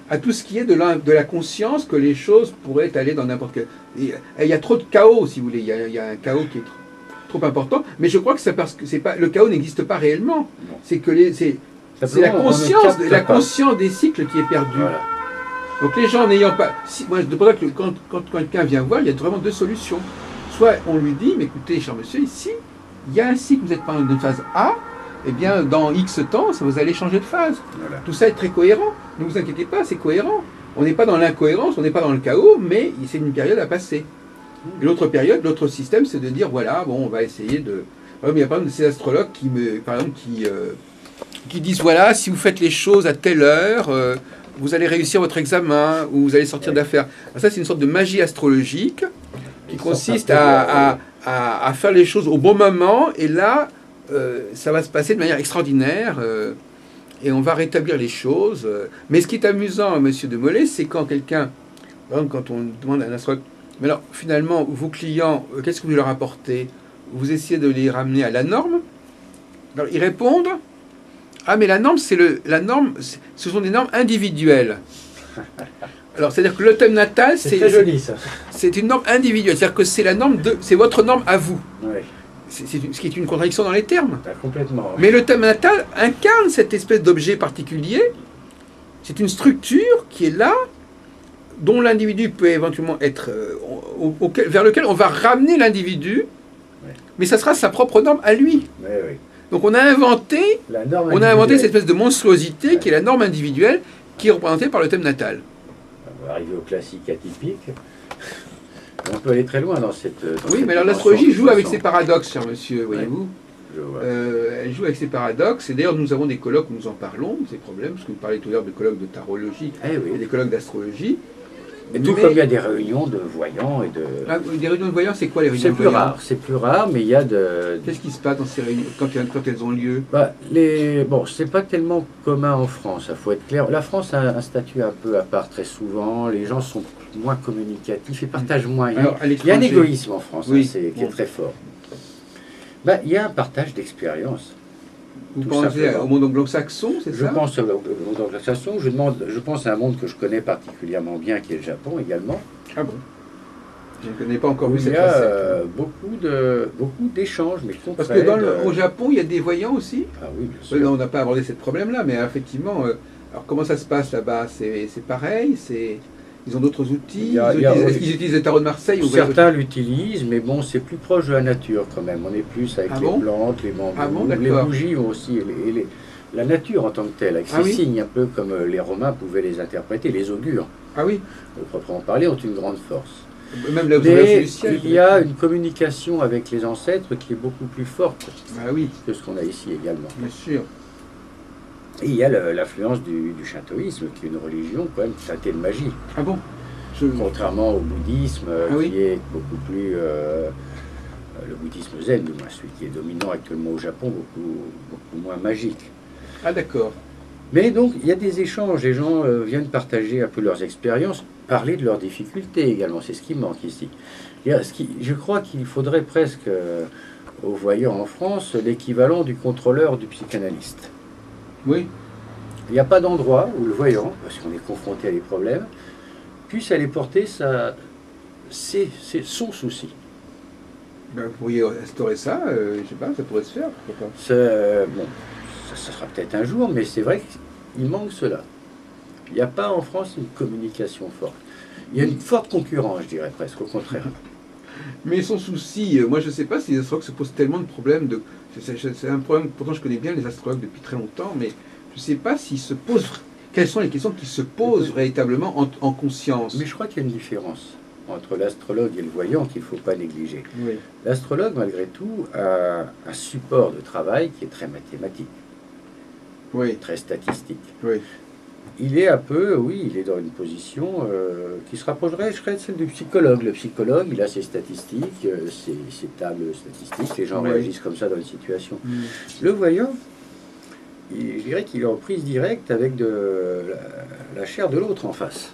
à tout ce qui est de la conscience que les choses pourraient aller dans n'importe quel... Il y a trop de chaos, si vous voulez. Il y a un chaos qui est trop important. Mais je crois que c'est parce que le chaos n'existe pas réellement. Non. C'est que c'est la conscience des cycles qui est perdue. Voilà. Donc les gens n'ayant pas... moi, je pense que quand quelqu'un vient voir, il y a vraiment deux solutions. Soit on lui dit, mais écoutez, cher monsieur, ici, il y a un cycle, vous n'êtes pas en phase A, eh bien, dans X temps, vous allez changer de phase. Voilà. Tout ça est très cohérent. Ne vous inquiétez pas, c'est cohérent. On n'est pas dans l'incohérence, on n'est pas dans le chaos, mais c'est une période à passer. Et l'autre période, l'autre système, c'est de dire, voilà, bon, on va essayer de... Par exemple, il y a pas mal de ces astrologues qui disent, voilà, si vous faites les choses à telle heure, vous allez réussir votre examen, ou vous allez sortir d'affaires. Alors ça, c'est une sorte de magie astrologique qui consiste à faire les choses au bon moment, et là, ça va se passer de manière extraordinaire, et on va rétablir les choses. Mais ce qui est amusant, monsieur de Molay, c'est quand quelqu'un, par exemple, quand on demande à un astrologue, mais alors finalement, vos clients, qu'est-ce que vous leur apportez? Vous essayez de les ramener à la norme? Alors ils répondent, ah mais la norme, ce sont des normes individuelles. Alors, c'est-à-dire que le thème natal, C'est très joli, ça. c'est une norme individuelle. C'est-à-dire que c'est c'est votre norme à vous. Oui, Ce qui est une contradiction dans les termes. complètement. Mais le thème natal incarne cette espèce d'objet particulier. C'est une structure qui est là, dont l'individu peut éventuellement être... vers lequel on va ramener l'individu, mais ça sera sa propre norme à lui. Oui, oui. Donc on a inventé La norme cette individuelle. espèce de monstruosité qui est la norme individuelle, qui est représentée par le thème natal. On va arriver au classique atypique. On peut aller très loin dans cette... Oui, mais alors l'astrologie joue avec ses paradoxes, cher monsieur, voyez-vous. Je vois. Elle joue avec ses paradoxes, et d'ailleurs nous avons des colloques où nous en parlons, ces problèmes, parce que vous parlez tout à l'heure de colloques de tarologie Eh et oui. des colloques d'astrologie. Et tout comme il y a des réunions de voyants et de... Ah, des réunions de voyants, c'est quoi les réunions C'est de plus voyants? rare, c'est plus rare, mais il y a de... Qu'est-ce qui se passe dans ces réunions quand elles ont lieu? Bon, c'est pas tellement commun en France, il faut être clair. La France a un statut un peu à part très souvent, les gens sont moins communicatifs et partagent moins. Alors, à Il y a un l'étranger- égoïsme en France, Oui. qui est Bon. très fort. Il y a un partage d'expérience. Vous tout pensez simplement. au monde anglo-saxon, c'est Je ça? pense au monde anglo-saxon, je pense à un monde que je connais particulièrement bien, qui est le Japon également. Ah bon? Je ne connais pas encore Où vu il cette y a facette. beaucoup d'échanges, mais Parce concrets. que au Japon, il y a des voyants aussi? Ah oui, bien sûr. Oui, on n'a pas abordé ce problème-là, mais effectivement, alors comment ça se passe là-bas? C'est pareil? Ils ont d'autres outils? Est-ce qu'ils utilisent le tarot de Marseille? ou Certains l'utilisent, mais bon, c'est plus proche de la nature quand même. On est plus avec Ah les bon? plantes, les bambous, Ah bon, les d'accord. bougies aussi, la nature en tant que telle, avec Ah ces oui? signes, un peu comme les Romains pouvaient les interpréter, les augures, Ah oui? au proprement parler, ont une grande force. Même l'observation Mais du ciel. il y a une communication avec les ancêtres qui est beaucoup plus forte Ah oui, que ce qu'on a ici également. bien sûr. Et il y a l'influence du shintoïsme, qui est une religion quand même teintée de magie. Ah bon? Contrairement au bouddhisme, oui. qui est beaucoup plus... le bouddhisme zen, du moins, celui qui est dominant actuellement au Japon, beaucoup moins magique. Ah d'accord. Mais donc, il y a des échanges, les gens viennent partager un peu leurs expériences, parler de leurs difficultés également, c'est ce qui manque ici. Je crois qu'il faudrait presque, aux voyants en France, l'équivalent du contrôleur du psychanalyste. Oui. Il n'y a pas d'endroit où le voyant, parce qu'on est confronté à des problèmes, puisse aller porter son souci. Ben, vous pourriez instaurer ça, je sais pas, ça pourrait se faire. Bon, ça sera peut-être un jour, mais c'est vrai qu'il manque cela. Il n'y a pas en France une communication forte. Il y a une forte concurrence, je dirais presque, au contraire. Mais son souci, moi je ne sais pas si les astrologues se posent tellement de problèmes. C'est un problème, pourtant je connais bien les astrologues depuis très longtemps, mais je ne sais pas s'ils se posent. Quelles sont les questions qui se posent véritablement en conscience? Mais je crois qu'il y a une différence entre l'astrologue et le voyant qu'il ne faut pas négliger. Oui. L'astrologue, malgré tout, a un support de travail qui est très mathématique, Oui. très statistique. Oui. Il est un peu, oui, il est dans une position qui se rapprocherait, je crois, de celle du psychologue. Le psychologue, il a ses statistiques, ses tables statistiques, les gens réagissent comme ça dans une situation. Le voyant, je dirais qu'il est en prise directe avec la chair de l'autre en face.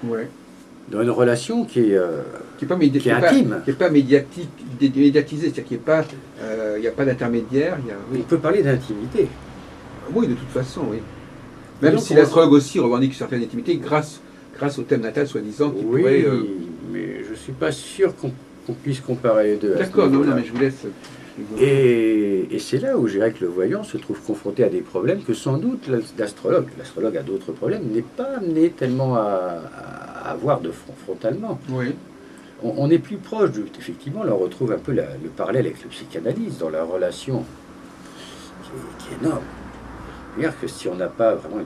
Ouais. Dans une relation qui est intime. Qui n'est pas médiatisée, c'est-à-dire qu'il n'y a pas d'intermédiaire. On peut parler d'intimité. Oui, de toute façon, oui. Même si l'astrologue aussi revendique une certaine intimité grâce au thème natal, soi-disant, qui pourrait... mais je ne suis pas sûr qu'on puisse comparer les deux. D'accord, non, mais je vous laisse... Et c'est là où je dirais que le voyant se trouve confronté à des problèmes que sans doute l'astrologue a d'autres problèmes, n'est pas amené tellement à avoir de frontalement. Oui. On est plus proche, effectivement, là on retrouve un peu le parallèle avec le psychanalyse dans la relation qui est énorme. C'est-à-dire que si on n'a pas vraiment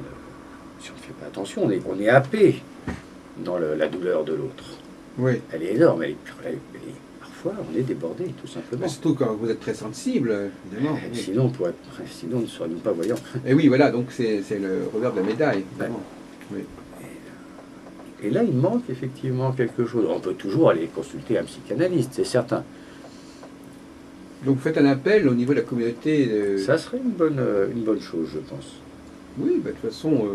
si on ne fait pas attention, on est happé dans la douleur de l'autre. Oui. Elle est énorme, parfois on est débordé, tout simplement. Surtout quand vous êtes très sensible, évidemment. Oui. Sinon, nous ne serions pas voyants. Et oui, voilà, donc c'est le revers de la médaille, évidemment. Oui. Et là, il manque effectivement quelque chose. On peut toujours aller consulter un psychanalyste, c'est certain. Donc vous faites un appel au niveau de la communauté. Ça serait une bonne chose, je pense. Oui, bah, de toute façon.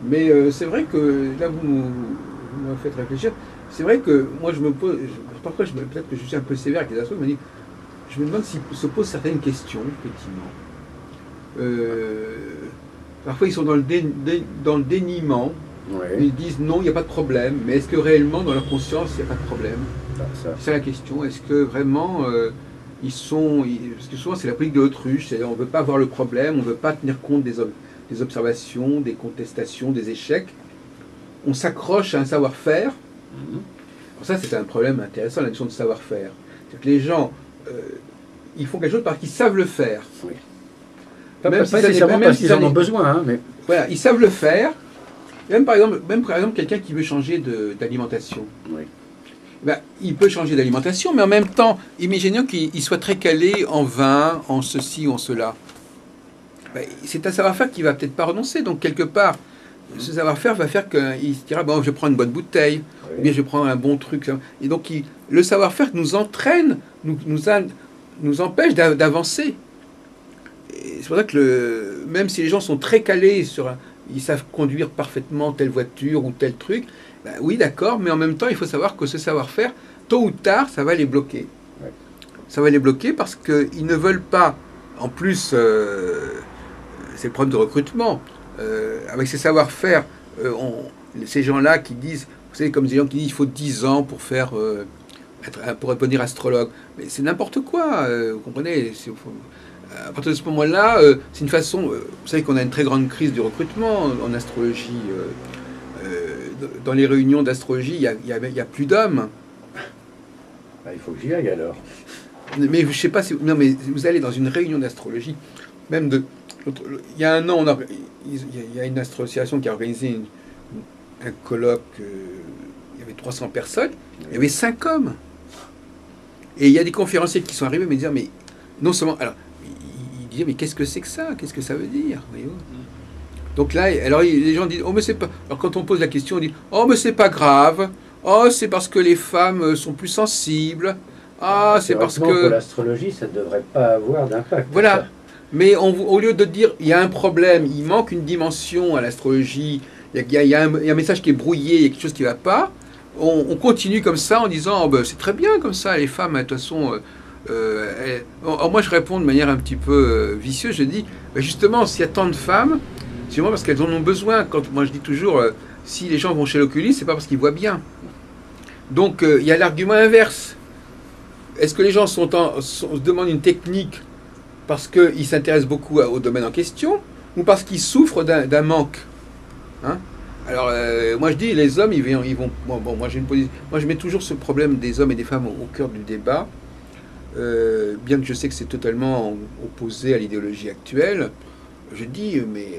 Mais c'est vrai que là, vous me faites réfléchir. C'est vrai que moi, je me pose. Parfois, peut-être que je suis un peu sévère avec les astrologues, je me demande s'ils se posent certaines questions, effectivement. Parfois, ils sont dans le déniement. Ouais. Ils disent non, il n'y a pas de problème. Mais est-ce que réellement, dans leur conscience, il n'y a pas de problème? C'est la question. Est-ce que vraiment ils sont... Parce que souvent c'est la politique de l'autruche, on ne veut pas voir le problème, on ne veut pas tenir compte des observations, des contestations, des échecs. On s'accroche à un savoir-faire. Alors ça c'est un problème intéressant, la notion de savoir-faire. C'est que les gens, ils font quelque chose parce qu'ils savent le faire. Oui. Pas nécessairement parce qu'ils en ont besoin. Hein, mais... Voilà, ils savent le faire. Même par exemple quelqu'un qui veut changer d'alimentation. Oui. Ben, il peut changer d'alimentation, mais en même temps, imaginons qu'il soit très calé en vin, en ceci ou en cela. Ben, c'est un savoir-faire qui ne va peut-être pas renoncer. Donc, quelque part, ce savoir-faire va faire qu'il se dira, bon, je prends une bonne bouteille, ou bien je prends un bon truc. Et donc, le savoir-faire nous entraîne, nous empêche d'avancer. C'est pour ça que même si les gens sont très calés ils savent conduire parfaitement telle voiture ou tel truc, ben oui, d'accord, mais en même temps, il faut savoir que ce savoir-faire, tôt ou tard, ça va les bloquer. Ouais. Ça va les bloquer parce qu'ils ne veulent pas, en plus, c'est le problème de recrutement, avec ces savoir-faire, ces gens-là qui disent, vous savez, comme des gens qui disent, il faut 10 ans pour devenir astrologue. Mais c'est n'importe quoi, vous comprenez? À partir de ce moment-là, c'est une façon... vous savez qu'on a une très grande crise du recrutement en astrologie. Dans les réunions d'astrologie, il y a plus d'hommes. Bah, il faut que j'y aille alors. Mais je sais pas si... Non, mais vous allez dans une réunion d'astrologie, même il y a un an, il y a une association qui a organisé un colloque, il y avait 300 personnes, il y avait 5 hommes. Et il y a des conférenciers qui sont arrivés me dire, mais non seulement... Alors, ils disaient, mais qu'est-ce que c'est que ça? Qu'est-ce que ça veut dire? Donc là, alors les gens disent, oh mais c'est pas. Alors quand on pose la question, on dit, oh mais c'est pas grave. Oh c'est parce que les femmes sont plus sensibles. Ah c'est parce Théoriquement, que. pour l'astrologie, ça ne devrait pas avoir d'impact. Voilà. Ça. Mais au lieu de dire, il y a un problème, il manque une dimension à l'astrologie, il y a un message qui est brouillé, il y a quelque chose qui ne va pas, on continue comme ça en disant, oh, ben, c'est très bien comme ça, les femmes, de toute façon. Alors moi je réponds de manière un petit peu vicieuse, je dis, ben, justement, s'il y a tant de femmes, c'est vraiment parce qu'elles en ont besoin. Quand moi je dis toujours, si les gens vont chez l'oculiste, c'est pas parce qu'ils voient bien. Donc il y a l'argument inverse. Est-ce que les gens se demandent une technique parce qu'ils s'intéressent beaucoup au domaine en question, ou parce qu'ils souffrent d'un manque, hein? Alors, moi je dis, les hommes, ils vont bon, moi j'ai une position, moi je mets toujours ce problème des hommes et des femmes au cœur du débat, bien que je sais que c'est totalement opposé à l'idéologie actuelle. Je dis, mais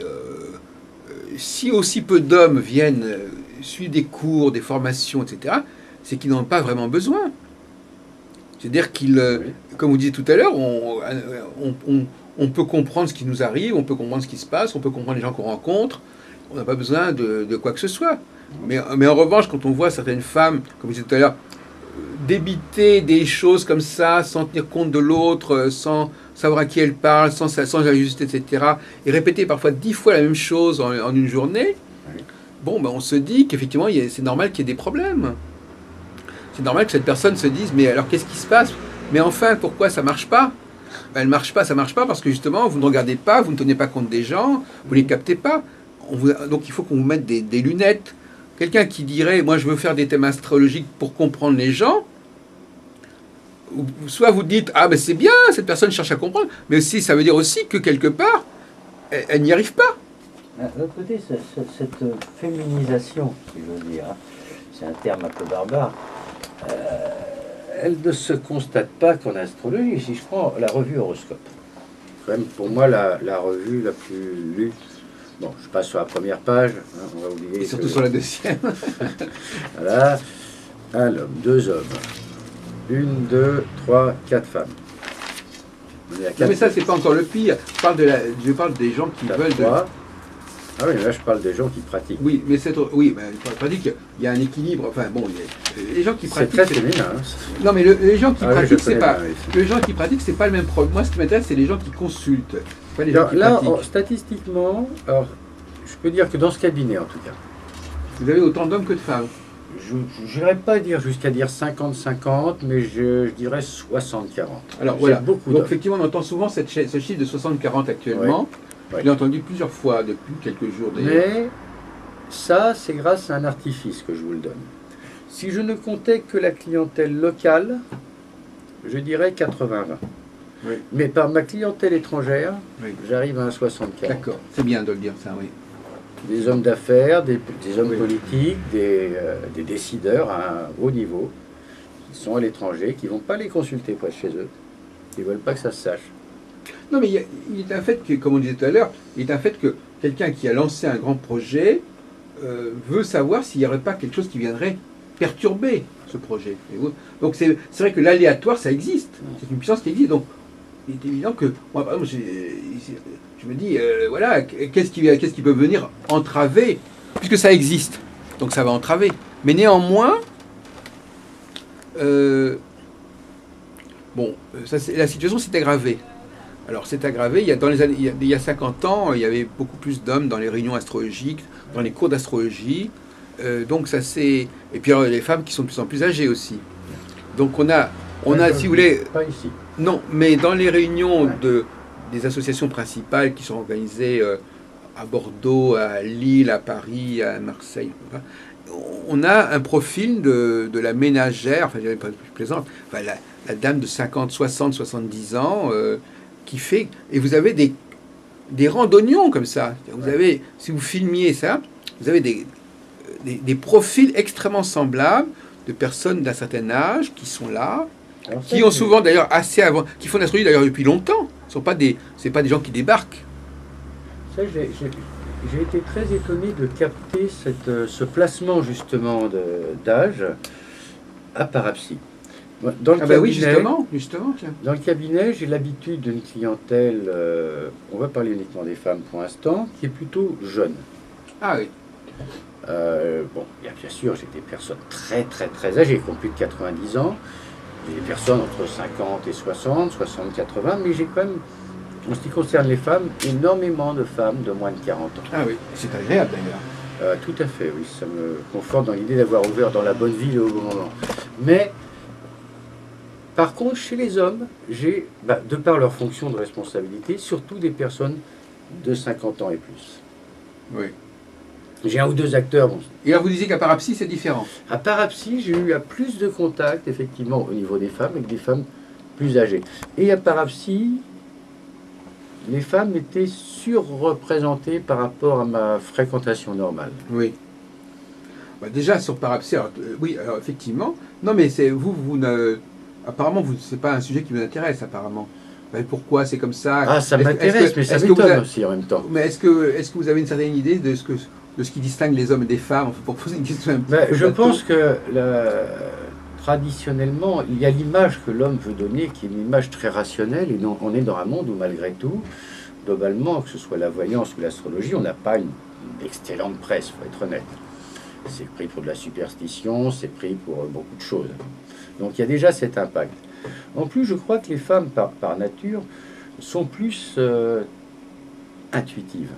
si aussi peu d'hommes viennent suivre des cours, des formations, etc., c'est qu'ils n'en ont pas vraiment besoin. C'est-à-dire qu'ils, comme vous disiez tout à l'heure, on peut comprendre ce qui nous arrive, on peut comprendre ce qui se passe, on peut comprendre les gens qu'on rencontre, on n'a pas besoin de quoi que ce soit. Mais en revanche, quand on voit certaines femmes, comme vous disiez tout à l'heure, débiter des choses comme ça, sans tenir compte de l'autre, sans savoir à qui elle parle, sans la justice, etc., et répéter parfois 10 fois la même chose en une journée, bon, ben on se dit qu'effectivement, c'est normal qu'il y ait des problèmes. C'est normal que cette personne se dise, mais alors qu'est-ce qui se passe? Mais enfin, pourquoi ça marche pas? Ben, elle marche pas, ça marche pas parce que justement, vous ne regardez pas, vous ne tenez pas compte des gens, vous les captez pas. Donc il faut qu'on vous mette des lunettes. Quelqu'un qui dirait, moi je veux faire des thèmes astrologiques pour comprendre les gens, soit vous dites, ah ben c'est bien, cette personne cherche à comprendre, mais aussi ça veut dire aussi que quelque part, elle n'y arrive pas. D'un autre côté, cette féminisation, si je veux dire, hein, c'est un terme un peu barbare, elle ne se constate pas qu'en astrologie. Si je prends la revue Horoscope, quand même pour moi la revue la plus lue. Bon, je passe sur la première page, hein, on va oublier. Et surtout sur la deuxième. Voilà, un homme, 2 hommes, 1, 2, 3, 4 femmes. On est à 4. Non, mais ça, c'est pas encore le pire. Je parle des gens qui veulent. Ah oui, là je parle des gens qui pratiquent. Oui, mais oui, pratique, il y a un équilibre. Enfin bon, les gens qui pratiquent. C'est très féminin. Hein. Non, mais les gens qui pratiquent, c'est pas. Les gens qui pratiquent, c'est pas le même problème. Moi, ce qui m'intéresse, c'est les gens qui consultent. Pas les gens qui pratiquent. Statistiquement, alors, je peux dire que dans ce cabinet, en tout cas, vous avez autant d'hommes que de femmes. Je n'irais pas dire jusqu'à dire 50-50, mais je dirais 60-40. Alors voilà. Donc effectivement, on entend souvent ce chiffre de 60-40 actuellement. Oui. Ouais. Je l'ai entendu plusieurs fois depuis quelques jours d'ailleurs. Mais ça, c'est grâce à un artifice que je vous le donne. Si je ne comptais que la clientèle locale, je dirais 80-20. Oui. Mais par ma clientèle étrangère, oui, j'arrive à un 60-40. D'accord, c'est bien de le dire ça, oui. Des hommes d'affaires, des hommes politiques, des décideurs à un haut niveau, qui sont à l'étranger, qui ne vont pas les consulter près de chez eux, qui ne veulent pas que ça se sache. Non, mais il est un fait que, comme on disait tout à l'heure, il est un fait que quelqu'un qui a lancé un grand projet veut savoir s'il n'y aurait pas quelque chose qui viendrait perturber ce projet. Donc c'est vrai que l'aléatoire, ça existe. C'est une puissance qui existe. Donc il est évident que, moi, par exemple, je me dis, voilà, qu'est-ce qui peut venir entraver, puisque ça existe. Donc ça va entraver. Mais néanmoins, bon, la situation s'est aggravée. Alors c'est aggravé, il y a 50 ans, il y avait beaucoup plus d'hommes dans les réunions astrologiques, dans les cours d'astrologie. Donc ça c'est... Et puis alors, les femmes qui sont de plus en plus âgées aussi. Donc on a si vous voulez... Pas ici. Non, mais dans les réunions des associations principales qui sont organisées à Bordeaux, à Lille, à Paris, à Marseille, on a un profil de la ménagère, enfin je dirais pas plus plaisante, enfin, la dame de 50, 60, 70 ans... qui fait, et vous avez des rangs d'oignons comme ça. Vous avez, si vous filmiez ça, vous avez des profils extrêmement semblables de personnes d'un certain âge qui sont là, alors, qui ont souvent d'ailleurs assez avant, qui font l'astrologie d'ailleurs depuis longtemps. C'est pas des gens qui débarquent. Ça, j'ai été très étonné de capter ce placement justement d'âge à Parapsy. Dans le Ah bah oui, cabinet, justement, tiens. dans le cabinet, j'ai l'habitude d'une clientèle, on va parler uniquement des femmes pour l'instant, qui est plutôt jeune. Ah oui. Bon, bien sûr, j'ai des personnes très très très âgées, qui ont plus de 90 ans. J'ai des personnes entre 50 et 60, 60, 80, mais j'ai quand même, en ce qui concerne les femmes, énormément de femmes de moins de 40 ans. Ah oui, c'est agréable d'ailleurs. Tout à fait, oui, ça me conforte dans l'idée d'avoir ouvert dans la bonne ville au bon moment. Mais, par contre, chez les hommes, j'ai, de par leur fonction de responsabilité, surtout des personnes de 50 ans et plus. Oui. J'ai un ou deux acteurs. Bon. Et là, vous disiez qu'à Parapsy, c'est différent. À Parapsy, j'ai eu plus de contacts, effectivement, au niveau des femmes, avec des femmes plus âgées. Et à Parapsy, les femmes étaient surreprésentées par rapport à ma fréquentation normale. Oui. Bah, déjà, sur Parapsy, alors, oui, alors effectivement. Non, mais c'est vous apparemment, c'est pas un sujet qui vous intéresse, apparemment. Mais pourquoi c'est comme ça? Ah, ça m'intéresse, mais ça m'étonne aussi en même temps. Mais est-ce que vous avez une certaine idée de ce qui distingue les hommes et des femmes? Enfin, pour poser une question un peu Je pense que traditionnellement, il y a l'image que l'homme veut donner, qui est une image très rationnelle, et on est dans un monde où malgré tout, globalement, que ce soit la voyance ou l'astrologie, on n'a pas une excellente presse, il faut être honnête. C'est pris pour de la superstition, c'est pris pour beaucoup de choses. Donc il y a déjà cet impact. En plus, je crois que les femmes, par nature, sont plus intuitives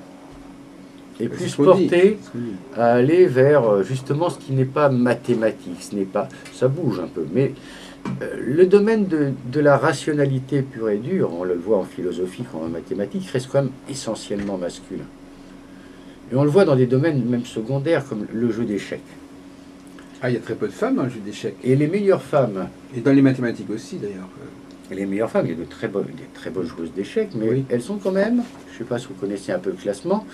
et plus portées à aller vers justement ce qui n'est pas mathématique, ce n'est pas, ça bouge un peu, mais le domaine de la rationalité pure et dure, on le voit en philosophie comme en mathématiques, reste quand même essentiellement masculin. Et on le voit dans des domaines même secondaires comme le jeu d'échecs. Ah, il y a très peu de femmes dans le jeu d'échecs. Et les meilleures femmes... Et dans les mathématiques aussi, d'ailleurs. Et les meilleures femmes, il y a des très bonnes joueuses d'échecs, mais oui. Elles sont quand même, je ne sais pas si vous connaissez un peu le classement,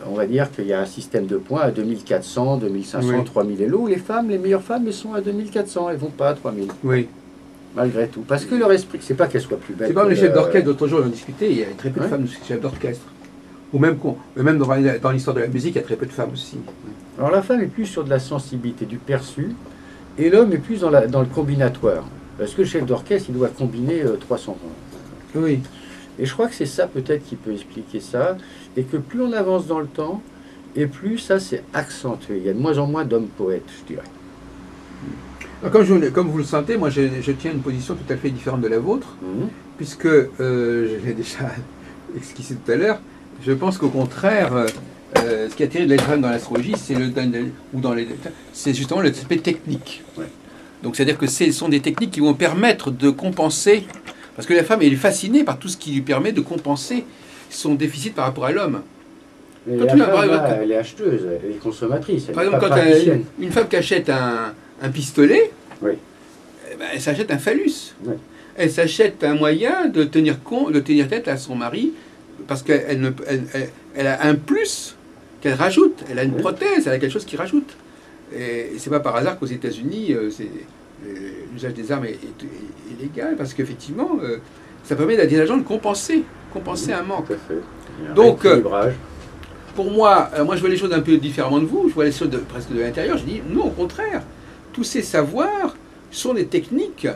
on va dire qu'il y a un système de points à 2400, 2500, oui. 3000 élos. Les femmes, les meilleures femmes, elles sont à 2400, elles ne vont pas à 3000. Oui. Malgré tout. Parce que leur esprit, c'est pas qu'elles soient plus belles. C'est comme les chefs d'orchestre, l'autre jour, on en discutait, il y a très peu de femmes chefs d'orchestre. Ou même dans l'histoire de la musique, il y a très peu de femmes aussi. Alors la femme est plus sur de la sensibilité, du perçu, et l'homme est plus dans le combinatoire. Parce que le chef d'orchestre, il doit combiner 300 points. Oui. Et je crois que c'est ça peut-être qui peut expliquer ça, et que plus on avance dans le temps, et plus ça c'est accentué. Il y a de moins en moins d'hommes poètes, je dirais. Comme vous le sentez, moi je tiens une position tout à fait différente de la vôtre, puisque, je l'ai déjà esquissé tout à l'heure, je pense qu'au contraire, ce qui a attiré de la femme dans l'astrologie, c'est justement l'aspect technique. Ouais. Donc c'est-à-dire que ce sont des techniques qui vont permettre de compenser, parce que la femme elle est fascinée par tout ce qui lui permet de compenser son déficit par rapport à l'homme. La femme, elle est acheteuse, elle est consommatrice. Par exemple, quand une femme qui achète un pistolet, oui. Elle s'achète un phallus. Oui. Elle s'achète un moyen de tenir tête à son mari, parce qu'elle a un plus qu'elle rajoute. Elle a une prothèse, elle a quelque chose qui rajoute. Et c'est pas par hasard qu'aux États-Unis, l'usage des armes est légal, parce qu'effectivement, ça permet à des agents de compenser un manque. Tout à fait. Donc, pour moi je vois les choses un peu différemment de vous, je vois les choses presque de l'intérieur, je dis non, au contraire, tous ces savoirs sont des techniques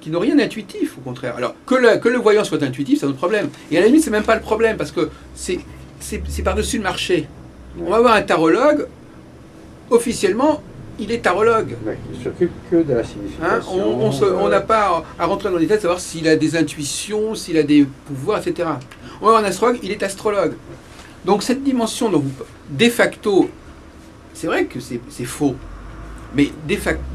qui n'ont rien d'intuitif, au contraire. Alors, que le voyant soit intuitif, c'est un autre problème. Et à la limite, c'est même pas le problème, parce que c'est par-dessus le marché. On va avoir un tarologue, officiellement, il est tarologue. Oui, il ne s'occupe que de la signification. On n'a pas à rentrer dans les détails de savoir s'il a des intuitions, s'il a des pouvoirs, etc. On va avoir un astrologue, il est astrologue. Donc cette dimension, de facto, c'est vrai que c'est faux, mais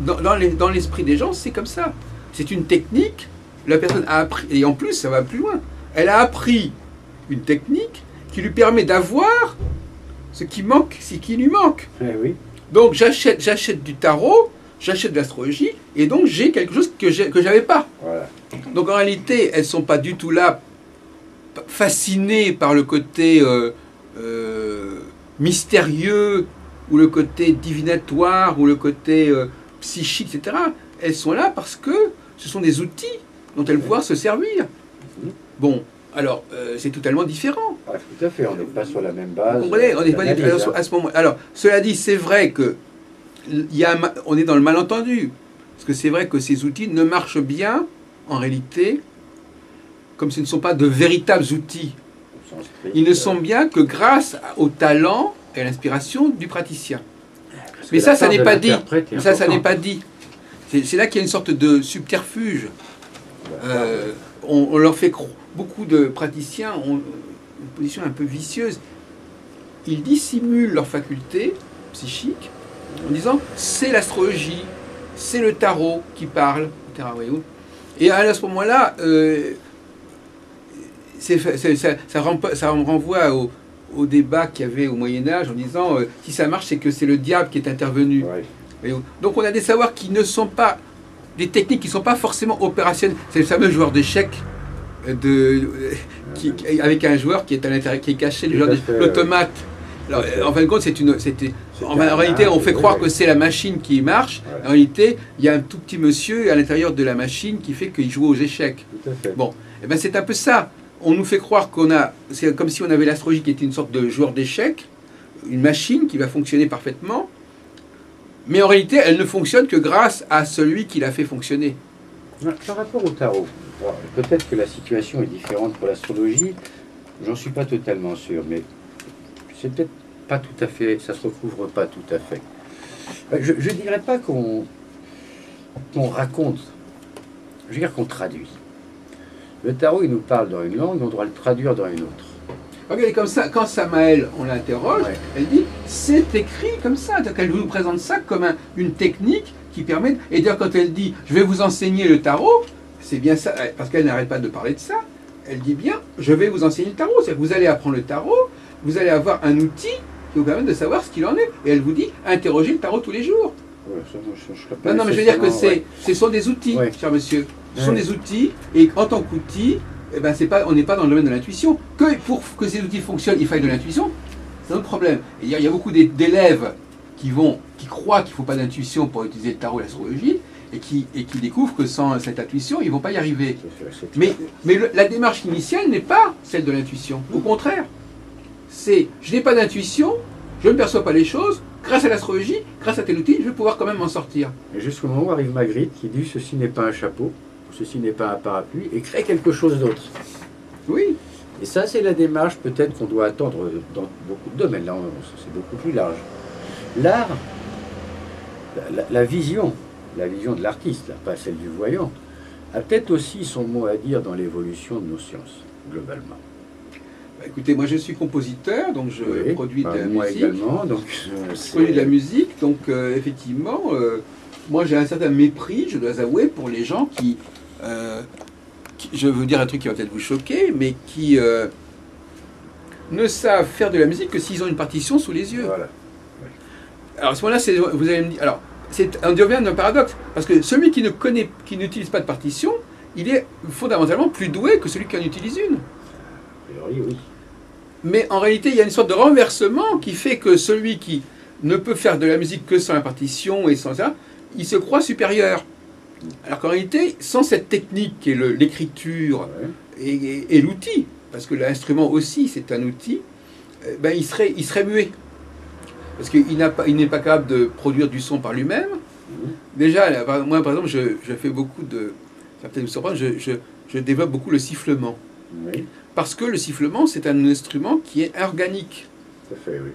dans l'esprit des gens, c'est comme ça. C'est une technique, la personne a appris, et en plus, ça va plus loin. Elle a appris une technique qui lui permet d'avoir ce qui lui manque. Eh oui. Donc j'achète du tarot, j'achète de l'astrologie, et donc j'ai quelque chose que j'avais pas. Voilà. Donc en réalité, elles sont pas du tout là fascinées par le côté mystérieux, ou le côté divinatoire, ou le côté psychique, etc. Elles sont là parce que ce sont des outils dont elles vont pouvoir se servir. Bon, alors, c'est totalement différent. Ah, tout à fait, on n'est pas sur la même base. Vous comprenez, on n'est pas à ce moment. Alors, cela dit, c'est vrai que on est dans le malentendu. Parce que c'est vrai que ces outils ne marchent bien, en réalité, comme ce ne sont pas de véritables outils. Ils ne sont bien que grâce au talent et à l'inspiration du praticien. Mais ça n'est pas dit. Ça n'est pas dit. C'est là qu'il y a une sorte de subterfuge. On leur fait beaucoup de praticiens ont une position un peu vicieuse. Ils dissimulent leurs facultés psychiques en disant c'est l'astrologie, c'est le tarot qui parle, etc. Et à ce moment-là, ça renvoie au débat qu'il y avait au Moyen-Âge en disant si ça marche, c'est que c'est le diable qui est intervenu. Ouais. Donc on a des savoirs qui ne sont pas, des techniques qui ne sont pas forcément opérationnelles. C'est le fameux joueur d'échecs avec un joueur qui est à l'intérieur, qui est caché, le joueur de l'automate. Alors, en fin de compte, en réalité, on fait croire que c'est la machine qui marche. En réalité, il y a un tout petit monsieur à l'intérieur de la machine qui fait qu'il joue aux échecs. Bon, et ben c'est un peu ça. On nous fait croire c'est comme si on avait l'astrologie qui était une sorte de joueur d'échecs, une machine qui va fonctionner parfaitement, mais en réalité, elle ne fonctionne que grâce à celui qui l'a fait fonctionner. Par rapport au tarot, peut-être que la situation est différente pour l'astrologie, j'en suis pas totalement sûr, mais c'est peut-être pas tout à fait, ça se recouvre pas tout à fait. Je ne dirais pas qu'on raconte, je veux dire qu'on traduit. Le tarot, il nous parle dans une langue, on doit le traduire dans une autre. Regardez, comme ça, quand Samaël, on l'interroge, elle dit, c'est écrit comme ça. Donc elle nous présente ça comme une technique qui permet... Et d'ailleurs, quand elle dit, je vais vous enseigner le tarot, c'est bien ça, parce qu'elle n'arrête pas de parler de ça. Elle dit bien, je vais vous enseigner le tarot. C'est-à-dire que vous allez apprendre le tarot, vous allez avoir un outil qui vous permet de savoir ce qu'il en est. Et elle vous dit, interrogez le tarot tous les jours. Ouais, ça, non, mais je veux dire que ce sont des outils, cher monsieur. Ce sont des outils, et en tant qu'outils, eh ben, on n'est pas dans le domaine de l'intuition. Que pour que ces outils fonctionnent, il faille de l'intuition, c'est un autre problème. Il y a beaucoup d'élèves qui croient qu'il ne faut pas d'intuition pour utiliser le tarot et l'astrologie, et qui découvrent que sans cette intuition, ils ne vont pas y arriver. Mais la démarche initiale n'est pas celle de l'intuition. Au contraire, je n'ai pas d'intuition, je ne perçois pas les choses, grâce à l'astrologie, grâce à tel outil, je vais pouvoir quand même m'en sortir. Et jusqu'au moment où arrive Magritte qui dit ceci n'est pas un chapeau, ceci n'est pas un parapluie, et crée quelque chose d'autre. Oui. Et ça, c'est la démarche peut-être qu'on doit attendre dans beaucoup de domaines. Là, c'est beaucoup plus large. L'art, la vision de l'artiste, pas celle du voyant, a peut-être aussi son mot à dire dans l'évolution de nos sciences, globalement. Écoutez, moi je suis compositeur, donc je produis de la musique. Également, donc je produis de la musique, donc effectivement, moi j'ai un certain mépris, je dois avouer, pour les gens qui je veux dire un truc qui va peut-être vous choquer, mais qui ne savent faire de la musique que s'ils ont une partition sous les yeux. Voilà. Alors à ce moment-là, vous allez me dire, alors on devient d'un paradoxe, parce que celui qui n'utilise pas de partition, il est fondamentalement plus doué que celui qui en utilise une. Oui. Mais en réalité, il y a une sorte de renversement qui fait que celui qui ne peut faire de la musique que sans la partition et sans ça, il se croit supérieur. Alors qu'en réalité, sans cette technique qui est l'écriture et l'outil, parce que l'instrument aussi c'est un outil, ben il serait muet. Parce qu'il n'est pas capable de produire du son par lui-même. Déjà, moi par exemple, je fais beaucoup de... Ça va peut-être vous surprendre, je développe beaucoup le sifflement. Oui. Parce que le sifflement, c'est un instrument qui est organique. Tout à fait, oui.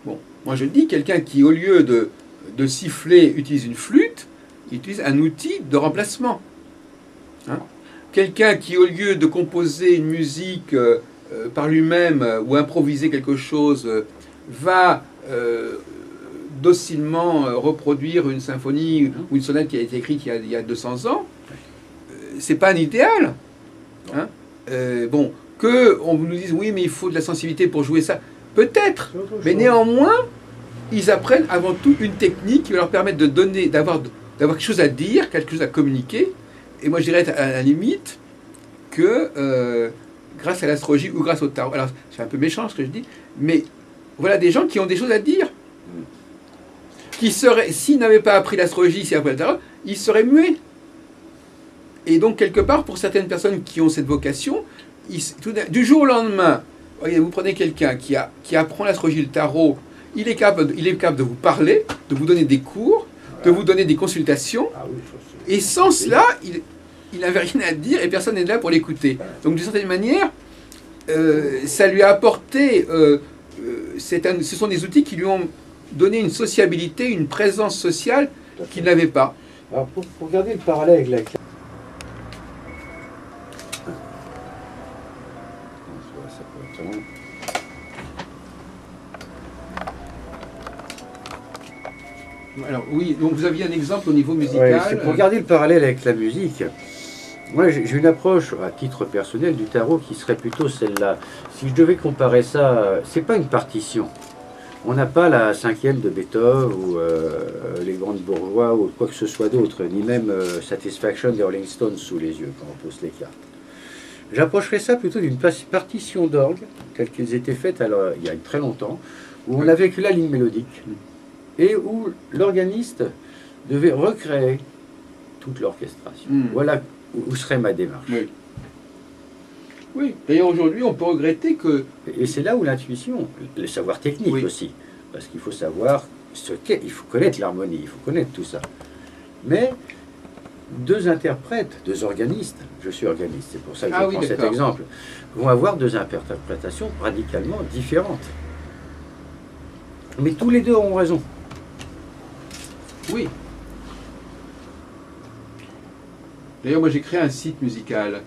Bon, moi je dis, quelqu'un qui, au lieu de siffler, utilise une flûte, il utilise un outil de remplacement. Hein? Quelqu'un qui, au lieu de composer une musique par lui-même ou improviser quelque chose, va docilement reproduire une symphonie ou une sonate qui a été écrite il y a 200 ans, c'est pas un idéal. Hein? Bon, qu'on nous dise oui, mais il faut de la sensibilité pour jouer ça, peut-être, mais néanmoins, ils apprennent avant tout une technique qui va leur permettre d'avoir quelque chose à dire, quelque chose à communiquer. Et moi, je dirais à la limite que grâce à l'astrologie ou grâce au tarot, alors c'est un peu méchant ce que je dis, mais voilà des gens qui ont des choses à dire, qui seraient, s'ils n'avaient pas appris l'astrologie, s'ils n'avaient pas le tarot, ils seraient muets. Et donc, quelque part, pour certaines personnes qui ont cette vocation, du jour au lendemain, voyez, vous prenez quelqu'un qui apprend l'astrologie, le tarot, il est capable de vous parler, de vous donner des cours, de vous donner des consultations, Ah oui, et sans cela, il n'avait rien à dire et personne n'est là pour l'écouter. Donc d'une certaine manière, ça lui a apporté, ce sont des outils qui lui ont donné une sociabilité, une présence sociale qu'il n'avait pas. Alors pour garder le parallèle avec la classe, ça peut être long. Alors oui, donc vous aviez un exemple au niveau musical. Ouais, c'est pour garder le parallèle avec la musique. Moi, j'ai une approche à titre personnel du tarot qui serait plutôt celle-là. Si je devais comparer ça, c'est pas une partition. On n'a pas la cinquième de Beethoven ou les grandes bourgeois ou quoi que ce soit d'autre, ni même Satisfaction des Rolling Stones sous les yeux quand on pose les cartes. J'approcherais ça plutôt d'une partition d'orgue, telles qu'elles étaient faites alors, il y a très longtemps, où on n'avait que la ligne mélodique, et où l'organiste devait recréer toute l'orchestration. Voilà où serait ma démarche. Oui. Oui. D'ailleurs, aujourd'hui, on peut regretter que... Et c'est là où l'intuition, le savoir technique Oui. aussi, parce qu'il faut savoir ce qu'est, il faut connaître l'harmonie, il faut connaître tout ça. Mais deux interprètes, deux organistes, je suis organiste, c'est pour ça que je prends cet exemple, vont avoir deux interprétations radicalement différentes. Mais tous les deux ont raison. Oui. D'ailleurs, moi j'ai créé un site musical.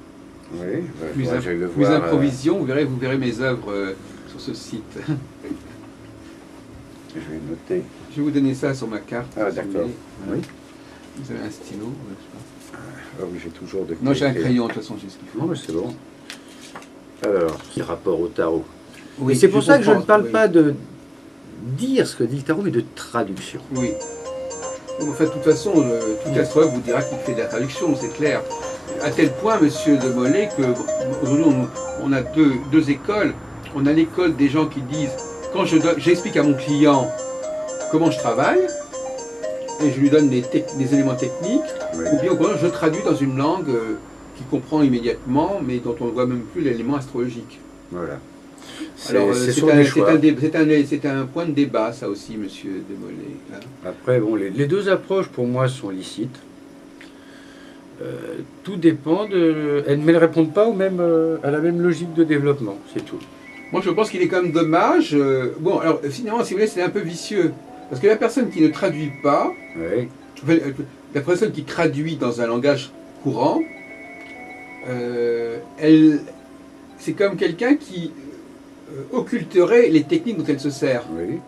Oui, Plus Improvision, vous verrez mes œuvres sur ce site. Je vais noter. Je vais vous donner ça sur ma carte. Ah d'accord. Oui. Vous avez un stylo? Ah oui, j'ai toujours de... Non, j'ai un crayon, de toute façon, j'ai ce qu'il faut. Non, mais c'est bon. Alors, qui rapport au tarot? Oui, et c'est pour ça que je ne parle pas de dire ce que dit le tarot, mais de traduction. Oui. Enfin, de toute façon, tout astrologue vous dira qu'il fait de la traduction, c'est clair. À tel point, monsieur de Molay, qu'aujourd'hui, on a deux écoles. On a l'école des gens qui disent, quand j'explique à mon client comment je travaille, et je lui donne des éléments techniques, Oui. ou bien au contraire, je traduis dans une langue qu'il comprend immédiatement, mais dont on ne voit même plus l'élément astrologique. Voilà. Alors, c'est un point de débat, ça aussi, monsieur Desmollets. Hein. Après, bon, les deux approches, pour moi, sont licites. Tout dépend de... mais elles ne répondent pas à la même logique de développement, c'est tout. Moi, je pense qu'il est quand même dommage... bon, alors, finalement, si vous voulez, c'est un peu vicieux. Parce que la personne qui ne traduit pas, Oui. la personne qui traduit dans un langage courant, c'est comme quelqu'un qui occulterait les techniques dont elle se sert. Oui.